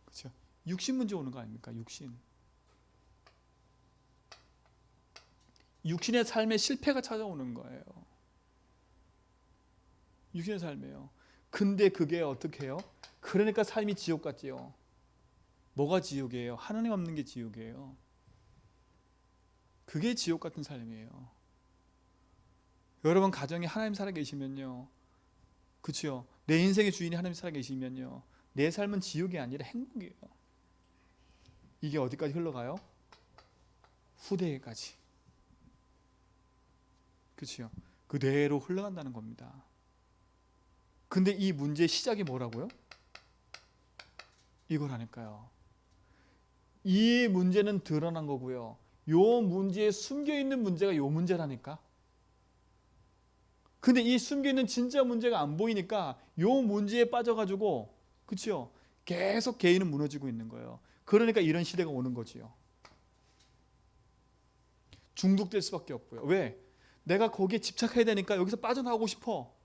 그렇죠? 육신 문제 오는 거 아닙니까? 육신의 삶에 실패가 찾아오는 거예요. 육신의 삶이에요. 근데 그게 어떻게 해요? 그러니까 삶이 지옥 같지요. 뭐가 지옥이에요? 하나님 없는 게 지옥이에요. 그게 지옥 같은 삶이에요. 여러분 가정에 하나님 살아계시면요, 그렇죠? 내 인생의 주인이 하나님 살아계시면요, 내 삶은 지옥이 아니라 행복이에요. 이게 어디까지 흘러가요? 후대에까지. 그렇죠? 그대로 흘러간다는 겁니다. 근데 이 문제의 시작이 뭐라고요? 이거라니까요. 이 문제는 드러난 거고요. 요 문제에 숨겨있는 문제가 요 문제라니까. 근데 이 숨겨있는 진짜 문제가 안 보이니까 요 문제에 빠져가지고, 그렇죠? 계속 개인은 무너지고 있는 거예요. 그러니까 이런 시대가 오는 거지요. 중독될 수밖에 없고요. 왜? 내가 거기에 집착해야 되니까 여기서 빠져나오고 싶어.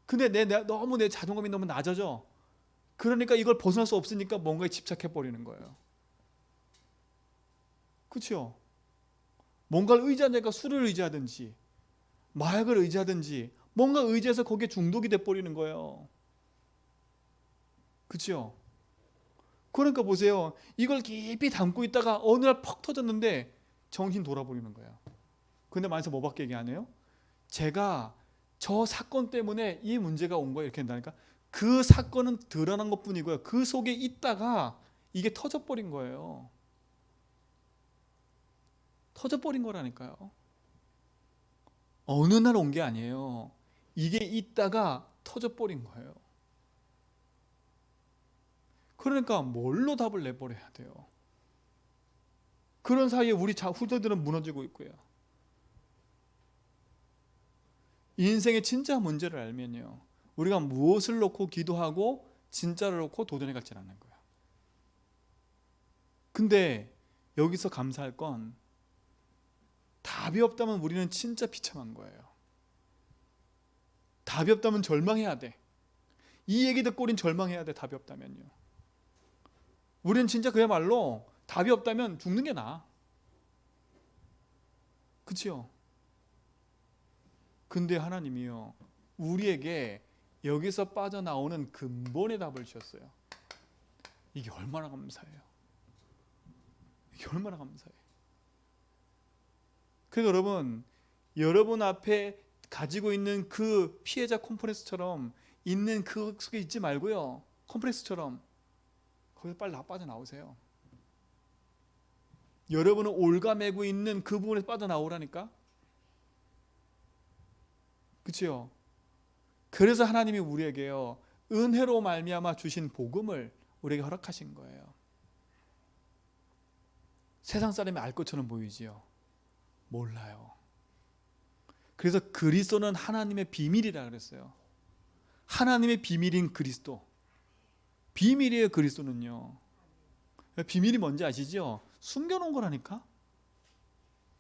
근데 너무 내 자존감이 너무 낮아져. 그러니까 이걸 벗어날 수 없으니까 뭔가에 집착해 버리는 거예요. 그렇죠? 뭔가를 의지하니까 술을 의지하든지 마약을 의지하든지 뭔가 의지해서 거기에 중독이 돼 버리는 거예요. 그렇죠? 그러니까 보세요. 이걸 깊이 담고 있다가 어느 날 퍽 터졌는데 정신 돌아버리는 거예요. 근데 만에서 뭐밖에 얘기 안 해요? 제가 저 사건 때문에 이 문제가 온 거예요. 이렇게 한다니까. 그 사건은 드러난 것 뿐이고요. 그 속에 있다가 이게 터져버린 거예요. 터져버린 거라니까요. 어느 날 온 게 아니에요. 이게 있다가 터져버린 거예요. 그러니까 뭘로 답을 내버려야 돼요. 그런 사이에 우리 후대들은 무너지고 있고요. 인생의 진짜 문제를 알면요, 우리가 무엇을 놓고 기도하고 진짜를 놓고 도전해 갈지 않는 거예요. 근데 여기서 감사할 건 답이 없다면 우리는 진짜 비참한 거예요. 답이 없다면 절망해야 돼. 이 얘기 듣고 우린 절망해야 돼. 답이 없다면요. 우리는 진짜 그야말로 답이 없다면 죽는 게 나아. 그치요? 근데 하나님이요, 우리에게 여기서 빠져나오는 근본의 답을 주셨어요. 이게 얼마나 감사해요. 이게 얼마나 감사해요. 그래서 여러분 앞에 가지고 있는 그 피해자 콤플렉스처럼 있는 그 속에 있지 말고요. 콤플렉스처럼 거기서 빨리 빠져나오세요. 여러분은 올가매고 있는 그 부분에서 빠져나오라니까. 그렇죠? 그래서 하나님이 우리에게요, 은혜로 말미암아 주신 복음을 우리에게 허락하신 거예요. 세상 사람이 알 것처럼 보이지요? 몰라요. 그래서 그리스도는 하나님의 비밀이라 그랬어요. 하나님의 비밀인 그리스도. 비밀이에요. 그리스도는요. 비밀이 뭔지 아시죠? 숨겨놓은 거라니까.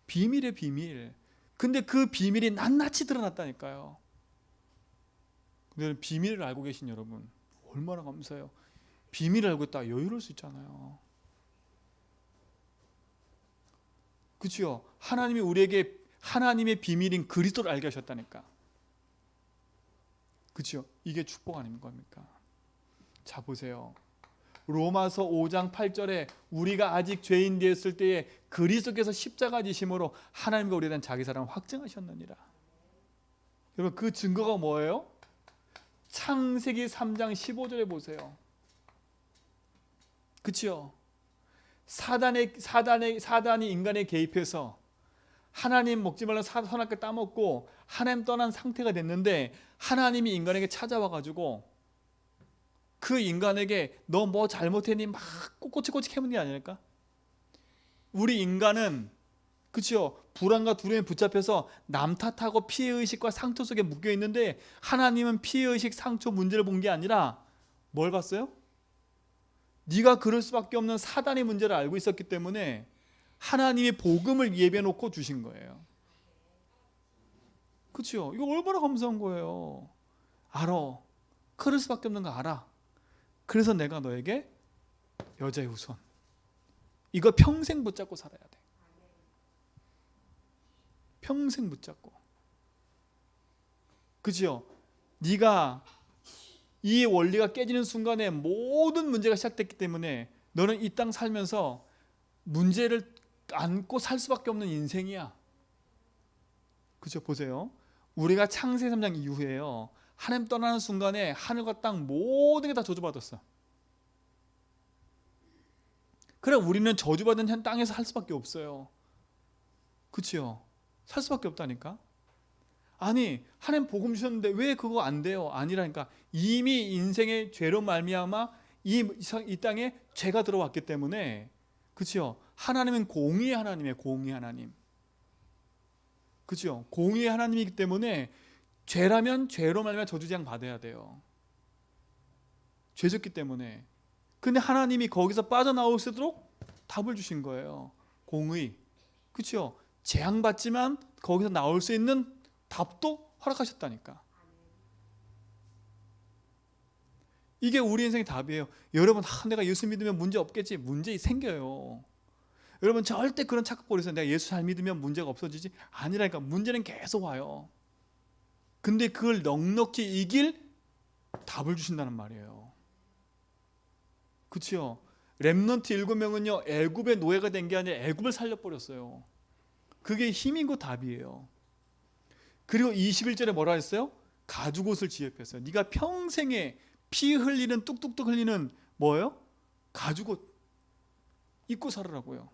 비밀의 비밀. 근데 그 비밀이 낱낱이 드러났다니까요. 근데 비밀을 알고 계신 여러분, 얼마나 감사해요. 비밀을 알고 있다 여유로울 수 있잖아요. 그렇죠? 하나님이 우리에게 하나님의 비밀인 그리스도를 알게 하셨다니까. 그렇죠? 이게 축복 아닙니까? 자 보세요. 로마서 5장 8절에 우리가 아직 죄인 되었을 때에 그리스도께서 십자가 지심으로 하나님과 우리에 대한 자기 사랑을 확증하셨느니라. 여러분 그 증거가 뭐예요? 창세기 3장 15절에 보세요. 그렇죠? 사단이 인간에 개입해서 하나님 먹지 말라는 선악과 따먹고 하나님 떠난 상태가 됐는데, 하나님이 인간에게 찾아와가지고 그 인간에게 너 뭐 잘못했니 막 꼬치꼬치 캐묻는 게 아닐까? 우리 인간은 그렇죠? 불안과 두려움에 붙잡혀서 남 탓하고 피해의식과 상처 속에 묶여 있는데 하나님은 피해의식, 상처 문제를 본 게 아니라 뭘 봤어요? 네가 그럴 수밖에 없는 사단의 문제를 알고 있었기 때문에 하나님의 복음을 예비해 놓고 주신 거예요. 그렇죠? 이거 얼마나 감사한 거예요. 알아. 그럴 수밖에 없는 거 알아. 그래서 내가 너에게 여자의 후손. 이거 평생 붙잡고 살아야 돼. 평생 붙잡고. 그죠? 네가 이 원리가 깨지는 순간에 모든 문제가 시작됐기 때문에 너는 이 땅 살면서 문제를 안고 살 수밖에 없는 인생이야. 그죠? 보세요. 우리가 창세기 3장 이후에요. 하나님 떠나는 순간에 하늘과 땅 모든 게 다 저주받았어. 그래 우리는 저주받은 현 땅에서 살 수밖에 없어요. 그치요? 살 수밖에 없다니까. 아니 하나님 복음 주셨는데 왜 그거 안 돼요? 아니라니까. 이미 인생의 죄로 말미암아 이 땅에 죄가 들어왔기 때문에. 그치요? 하나님은 공의의 하나님이에요. 공의의 하나님. 그치요? 공의의 하나님이기 때문에 죄라면 죄로 말미암아 저주재앙 받아야 돼요. 죄졌기 때문에. 근데 하나님이 거기서 빠져나올 수 있도록 답을 주신 거예요. 공의. 그렇죠? 재앙 받지만 거기서 나올 수 있는 답도 허락하셨다니까. 이게 우리 인생의 답이에요. 여러분, 내가 예수 믿으면 문제 없겠지. 문제 생겨요. 여러분 절대 그런 착각버리세요. 내가 예수 잘 믿으면 문제가 없어지지. 아니라니까. 문제는 계속 와요. 근데 그걸 넉넉히 이길 답을 주신다는 말이에요. 그렇죠? 렘넌트 7명은요 애굽의 노예가 된 게 아니라 애굽을 살려버렸어요. 그게 힘이고 답이에요. 그리고 21절에 뭐라 했어요? 가죽옷을 지입혔어요. 네가 평생에 피 흘리는 뚝뚝뚝 흘리는 뭐예요? 가죽옷 입고 살으라고요.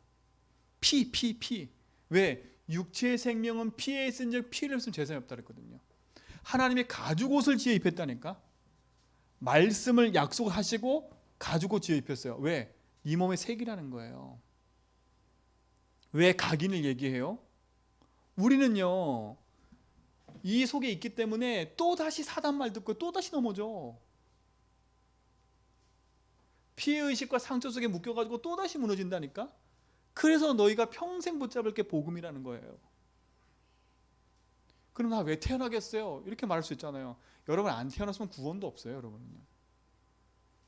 피. 왜? 육체의 생명은 피에 있은즉 피를 없으면 죄상이 없다 그랬거든요. 하나님의 가죽옷을 지어 입혔다니까. 말씀을 약속하시고 가죽옷 지어 입혔어요. 왜? 네 몸의 색이라는 거예요. 왜 각인을 얘기해요? 우리는요 이 속에 있기 때문에 또다시 사단 말 듣고 또다시 넘어져. 피해의식과 상처 속에 묶여가지고 또다시 무너진다니까. 그래서 너희가 평생 붙잡을 게 복음이라는 거예요. 그럼 나 왜 태어나겠어요? 이렇게 말할 수 있잖아요. 여러분 안 태어났으면 구원도 없어요. 여러분은요.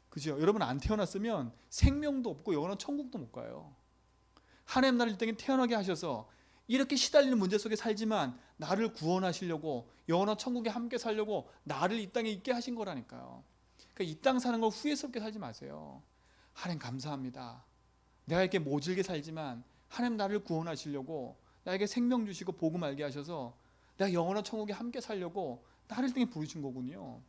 그죠? 여러분 안 태어났으면 생명도 없고 영원한 천국도 못 가요. 하나님 나를 이 땅에 태어나게 하셔서 이렇게 시달리는 문제 속에 살지만 나를 구원하시려고 영원한 천국에 함께 살려고 나를 이 땅에 있게 하신 거라니까요. 그러니까 이 땅 사는 걸 후회스럽게 살지 마세요. 하나님 감사합니다. 내가 이렇게 모질게 살지만 하나님 나를 구원하시려고 나에게 생명 주시고 복음 알게 하셔서 내가 영원한 천국에 함께 살려고 나를 이 땅에 부르신 거군요.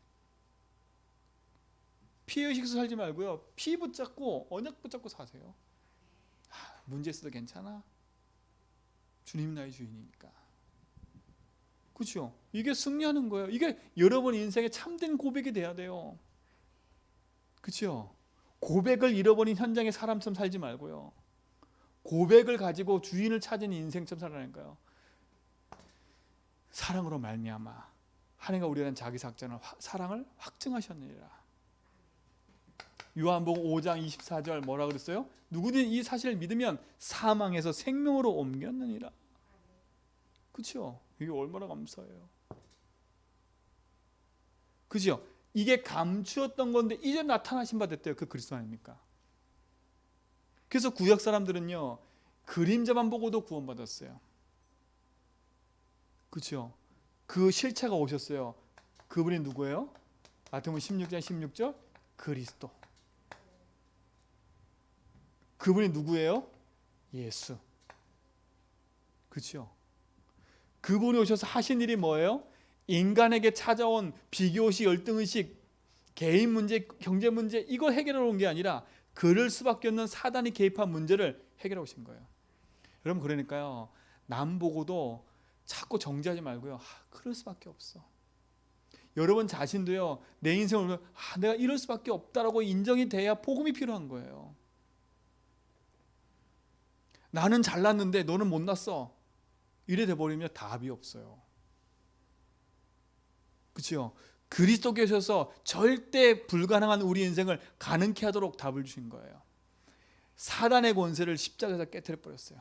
피의식에서 살지 말고요. 피 붙잡고 언약 붙잡고 사세요. 문제 있어도 괜찮아. 주님 나의 주인이니까. 그렇죠? 이게 승리하는 거예요. 이게 여러분 인생의 참된 고백이 돼야 돼요. 그렇죠? 고백을 잃어버린 현장의 사람처럼 살지 말고요. 고백을 가지고 주인을 찾은 인생처럼 살아나니까요. 사랑으로 말미암아 하나님과 우리에 대한 자기 사랑을 확증하셨느니라. 요한복음 5장 24절 뭐라 그랬어요? 누구든 이 사실을 믿으면 사망에서 생명으로 옮겼느니라. 그렇죠? 이게 얼마나 감사해요. 그죠? 이게 감추었던 건데 이제 나타나신 바 됐대요. 그 그리스도 아닙니까? 그래서 구약 사람들은요 그림자만 보고도 구원받았어요. 그렇죠? 그 실체가 오셨어요. 그분이 누구예요? 마태복음 16장 16절 그리스도. 그분이 누구예요? 예수. 그렇죠? 그분이 오셔서 하신 일이 뭐예요? 인간에게 찾아온 비교의식, 열등의식, 개인 문제, 경제 문제 이걸 해결하러 온 게 아니라 그럴 수밖에 없는 사단이 개입한 문제를 해결하고 오신 거예요. 여러분 그러니까요 남 보고도 자꾸 정지하지 말고요. 그럴 수밖에 없어. 여러분 자신도요 내 인생을 내가 이럴 수밖에 없다라고 인정이 돼야 복음이 필요한 거예요. 나는 잘났는데 너는 못났어. 이래 돼버리면 답이 없어요. 그렇죠? 그리스도께서 절대 불가능한 우리 인생을 가능케 하도록 답을 주신 거예요. 사단의 권세를 십자가에서 깨뜨려 버렸어요.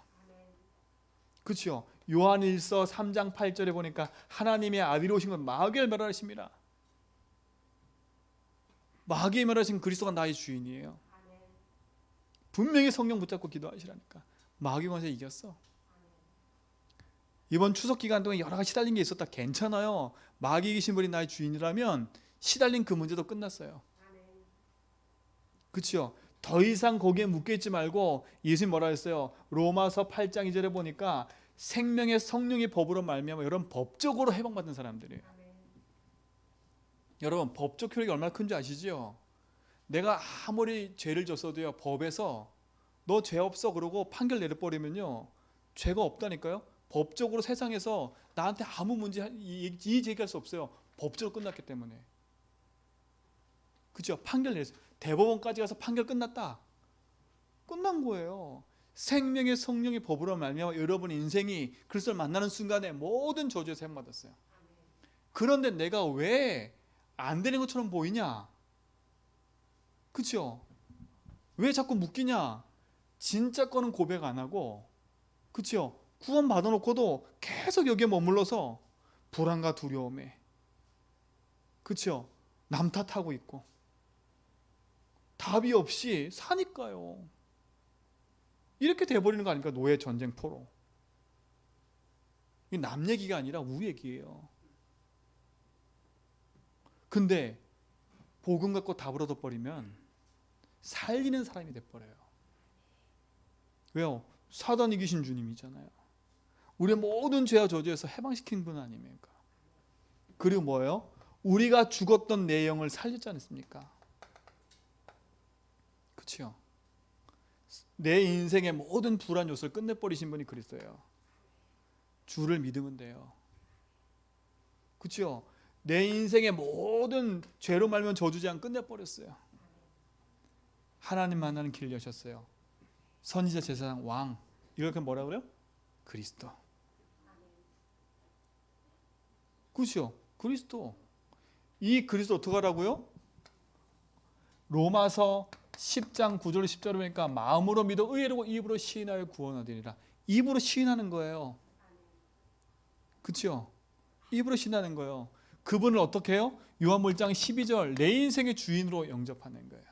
그렇죠? 요한일서 3장 8절에 보니까 하나님의 아들이 오신 건 마귀를 멸하십니다. 마귀에 멸하신 그리스도가 나의 주인이에요. 분명히 성령 붙잡고 기도하시라니까. 마귀 권세 이겼어. 이번 추석 기간 동안 여러 가지 시달린 게 있었다. 괜찮아요. 마귀 이기신 분이 나의 주인이라면 시달린 그 문제도 끝났어요. 그렇죠? 더 이상 거기에 묶여있지 말고 예수님 뭐라 했어요? 로마서 8장 2절에 보니까 생명의 성령의 법으로 말미암아 여러분 법적으로 해방받은 사람들이에요. 여러분 법적 효력이 얼마나 큰지 아시죠? 내가 아무리 죄를 졌어도요, 법에서 너 죄 없어 그러고 판결 내려버리면요, 죄가 없다니까요. 법적으로 세상에서 나한테 아무 문제 이 제기할 수 없어요. 법적으로 끝났기 때문에. 그죠? 판결 내렸어요. 대법원까지 가서 판결 끝났다. 끝난 거예요. 생명의 성령의 법으로 말미암아 여러분의 인생이 그리스도를 만나는 순간에 모든 저주에서 해방받았어요. 그런데 내가 왜 안 되는 것처럼 보이냐? 그렇죠? 왜 자꾸 묶이냐? 진짜 거는 고백 안 하고, 그렇죠? 구원 받아놓고도 계속 여기에 머물러서 불안과 두려움에, 그렇죠? 남 탓하고 있고 답이 없이 사니까요. 이렇게 돼버리는 거 아닙니까? 노예 전쟁터로. 이게 남 얘기가 아니라 우리 얘기예요. 근데 복음 갖고 답을 얻어버리면 살리는 사람이 돼버려요. 왜요? 사단 이기신 주님이잖아요. 우리의 모든 죄와 저주에서 해방시킨 분 아닙니까? 그리고 뭐예요? 우리가 죽었던 내 영을 살렸지 않습니까? 그렇죠? 내 인생의 모든 불안 요소를 끝내버리신 분이 그리스도예요. 주를 믿으면 돼요. 그렇죠? 내 인생의 모든 죄로 말면 저주제한 끝내버렸어요. 하나님 만나는 길을 여셨어요. 선지자, 제사장, 왕, 이렇게 뭐라 그래요? 그리스도. 그렇죠? 그리스도. 이 그리스도 어떻게 하라고요? 로마서 10장 9절 10절에 보니까 마음으로 믿어 의로 입으로 시인하여 구원하리라. 입으로 시인하는 거예요. 그렇죠? 입으로 시인하는 거예요. 그분을 어떻게 해요? 요한복음 12절 내 인생의 주인으로 영접하는 거예요.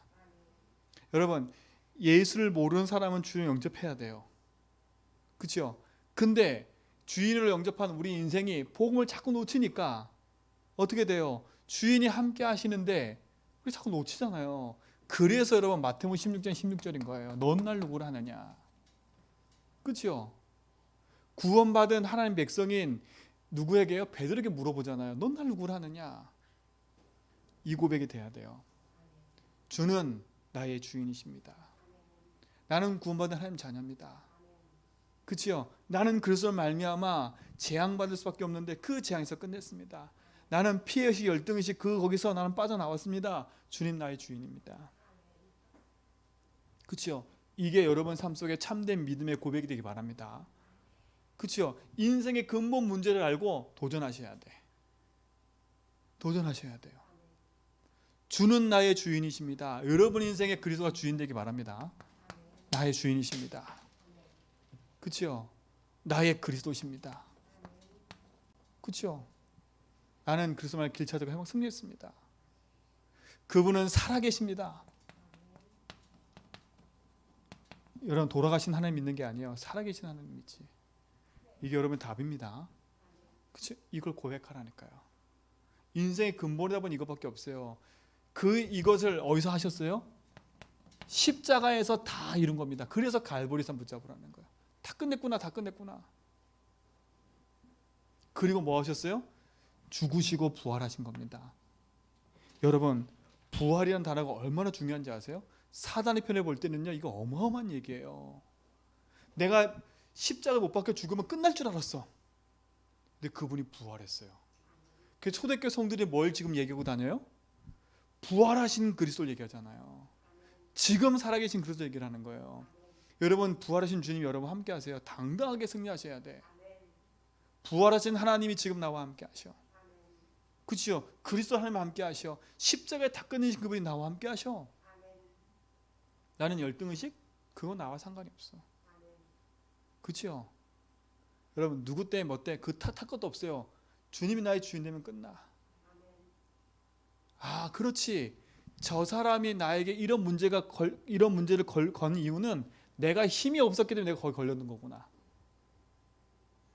여러분 예수를 모르는 사람은 주인 영접해야 돼요. 그렇죠? 근데 주인을 영접한 우리 인생이 복음을 자꾸 놓치니까 어떻게 돼요? 주인이 함께 하시는데 우리 자꾸 놓치잖아요. 그래서 여러분 마태복음 16장 16절인 거예요. 넌 날 누구라 하느냐. 그렇죠? 구원받은 하나님 백성인 누구에게요? 베드로에게 물어보잖아요. 넌 날 누구라 하느냐. 이 고백이 돼야 돼요. 주는 나의 주인이십니다. 나는 구원받은 하나님 자녀입니다. 그렇죠? 나는 그리스도를 말미암아 재앙받을 수밖에 없는데 그 재앙에서 끝냈습니다. 나는 피해의식 열등의식 거기서 나는 빠져나왔습니다. 주님 나의 주인입니다. 그렇죠? 이게 여러분 삶 속에 참된 믿음의 고백이 되기 바랍니다. 그렇죠? 인생의 근본 문제를 알고 도전하셔야 돼. 도전하셔야 돼요. 주는 나의 주인이십니다. 여러분 인생의 그리스도가 주인 되기 바랍니다. 나의 주인이십니다. 그렇죠? 나의 그리스도십니다. 그렇죠? 나는 그리스도만을 길 찾아가 해방 승리했습니다. 그분은 살아계십니다. 여러분 돌아가신 하나님 믿는 게 아니에요. 살아계신 하나님 믿지. 이게 여러분 답입니다. 그렇죠? 이걸 고백하라니까요. 인생의 근본이다 보니 이것밖에 없어요. 이것을 어디서 하셨어요? 십자가에서 다 이룬 겁니다. 그래서 갈보리산 붙잡으라는 거예요. 다 끝냈구나, 다 끝냈구나. 그리고 뭐 하셨어요? 죽으시고 부활하신 겁니다. 여러분 부활이라는 단어가 얼마나 중요한지 아세요? 사단의 편에 볼 때는요 이거 어마어마한 얘기예요. 내가 십자가 못 박혀 죽으면 끝날 줄 알았어. 근데 그분이 부활했어요. 그 초대교회 성들이 뭘 지금 얘기하고 다녀요? 부활하신 그리스도를 얘기하잖아요. 지금 살아계신 그리스도 얘기를 하는 거예요. 여러분 부활하신 주님 여러분 함께 하세요. 당당하게 승리하셔야 돼. 부활하신 하나님이 지금 나와 함께 하셔. 그렇죠? 그리스도 하나님과 함께 하셔. 십자가에 다 끊으신 그분이 나와 함께 하셔. 나는 열등의식? 그거 나와 상관이 없어. 그렇죠? 여러분 누구 때 뭐 때 그 탓할 것도 없어요. 주님이 나의 주인 되면 끝나. 아 그렇지. 저 사람이 나에게 이런 문제를 건 이유는 내가 힘이 없었기 때문에 내가 거기 걸렸는 거구나.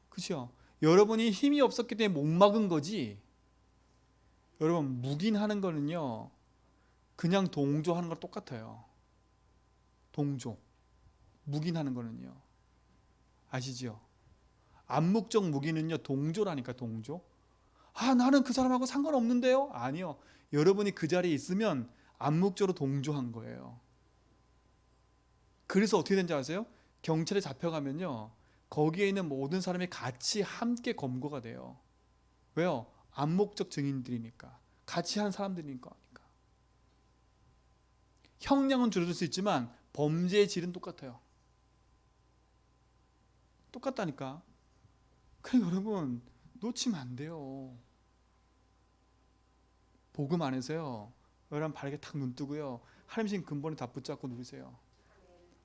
그렇죠? 여러분이 힘이 없었기 때문에 못 막은 거지. 여러분 묵인하는 거는요 그냥 동조하는 거랑 똑같아요. 동조. 묵인하는 거는요 아시죠? 암묵적 묵인은요 동조라니까. 동조. 아 나는 그 사람하고 상관없는데요. 아니요. 여러분이 그 자리에 있으면 암묵적으로 동조한 거예요. 그래서 어떻게 된지 아세요? 경찰에 잡혀가면요 거기에 있는 모든 사람이 같이 함께 검거가 돼요. 왜요? 암묵적 증인들이니까. 같이 한 사람들이니까. 형량은 줄어들 수 있지만 범죄의 질은 똑같아요. 똑같다니까. 그러니까 여러분 놓치면 안 돼요. 복음 안에서요 여러분 바르게 탁 눈 뜨고요 하나님 주신 근본에 다 붙잡고 누리세요.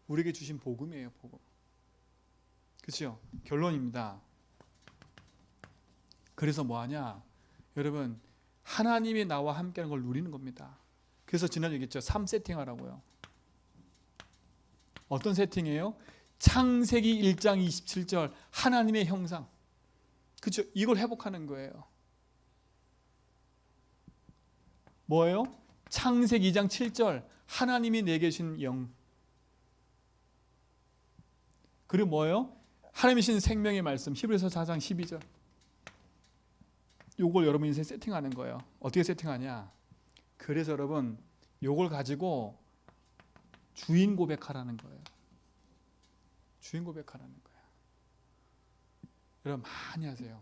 우리에게 주신 복음이에요. 복음. 그렇죠? 결론입니다. 그래서 뭐하냐? 여러분 하나님이 나와 함께하는 걸 누리는 겁니다. 그래서 지난주에 얘기했죠. 3세팅 하라고요. 어떤 세팅이에요? 창세기 1장 27절 하나님의 형상. 그렇죠? 이걸 회복하는 거예요. 뭐예요? 창세기 2장 7절 하나님이 내게 주신 영. 그리고 뭐예요? 하나님이 주신 생명의 말씀 히브리서 4장 12절. 요걸 여러분 인생에 세팅하는 거예요. 어떻게 세팅하냐? 그래서 여러분 요걸 가지고 주인 고백하라는 거예요. 주인 고백하라는 거예요. 여러분 많이 하세요.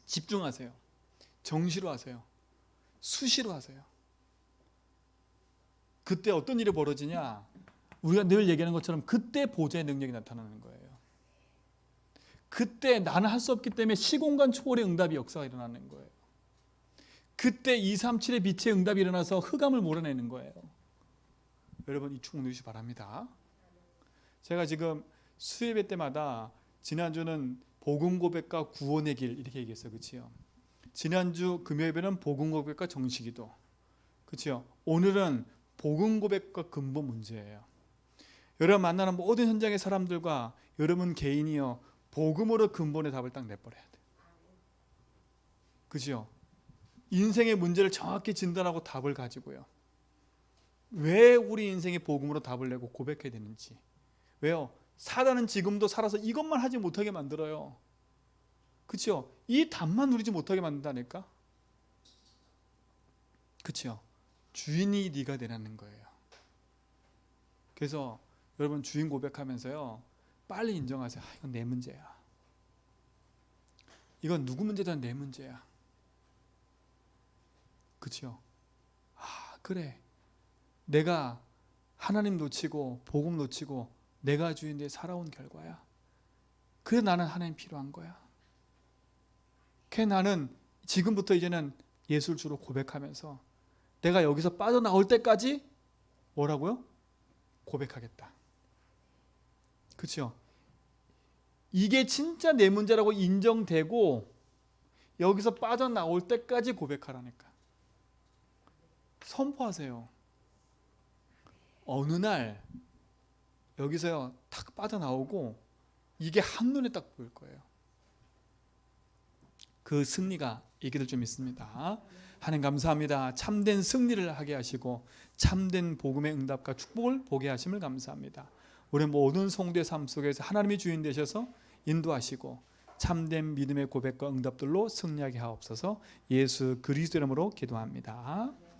집중하세요. 정시로 하세요. 수시로 하세요. 그때 어떤 일이 벌어지냐? 우리가 늘 얘기하는 것처럼 그때 보좌의 능력이 나타나는 거예요. 그때 나는 할 수 없기 때문에 시공간 초월의 응답이 역사가 일어나는 거예요. 그때 237의 빛의 응답이 일어나서 흑암을 몰아내는 거예요. 여러분 이 축복 누리시기 바랍니다. 제가 지금 수예배 때마다 지난주는 복음 고백과 구원의 길 이렇게 얘기했어요. 그렇죠? 지난주 금요일에는 복음 고백과 정식기도. 그렇죠? 오늘은 복음 고백과 근본 문제예요. 여러분 만나는 모든 현장의 사람들과 여러분 개인이요 복음으로 근본의 답을 딱 내버려야 돼. 그죠? 인생의 문제를 정확히 진단하고 답을 가지고요. 왜 우리 인생의 복음으로 답을 내고 고백해야 되는지. 왜요? 사단은 지금도 살아서 이것만 하지 못하게 만들어요. 그렇죠? 이 답만 누리지 못하게 만든다니까. 그렇죠? 주인이 네가 되라는 거예요. 그래서 여러분 주인 고백하면서요 빨리 인정하세요. 아, 이건 내 문제야. 이건 누구 문제든 내 문제야. 그렇죠? 아 그래. 내가 하나님 놓치고 복음 놓치고 내가 주인데 살아온 결과야. 그래 나는 하나님 필요한 거야. 그래 나는 지금부터 이제는 예수를 주로 고백하면서 내가 여기서 빠져나올 때까지 뭐라고요? 고백하겠다. 그렇죠? 이게 진짜 내 문제라고 인정되고 여기서 빠져나올 때까지 고백하라니까. 선포하세요. 어느 날 여기서요 탁 빠져나오고 이게 한눈에 딱 보일 거예요. 그 승리가 있기를 좀 믿습니다. 하나님 감사합니다. 참된 승리를 하게 하시고 참된 복음의 응답과 축복을 보게 하심을 감사합니다. 우리 모든 성도의 삶 속에서 하나님이 주인 되셔서 인도하시고 참된 믿음의 고백과 응답들로 승리하게 하옵소서. 예수 그리스도 이름으로 기도합니다.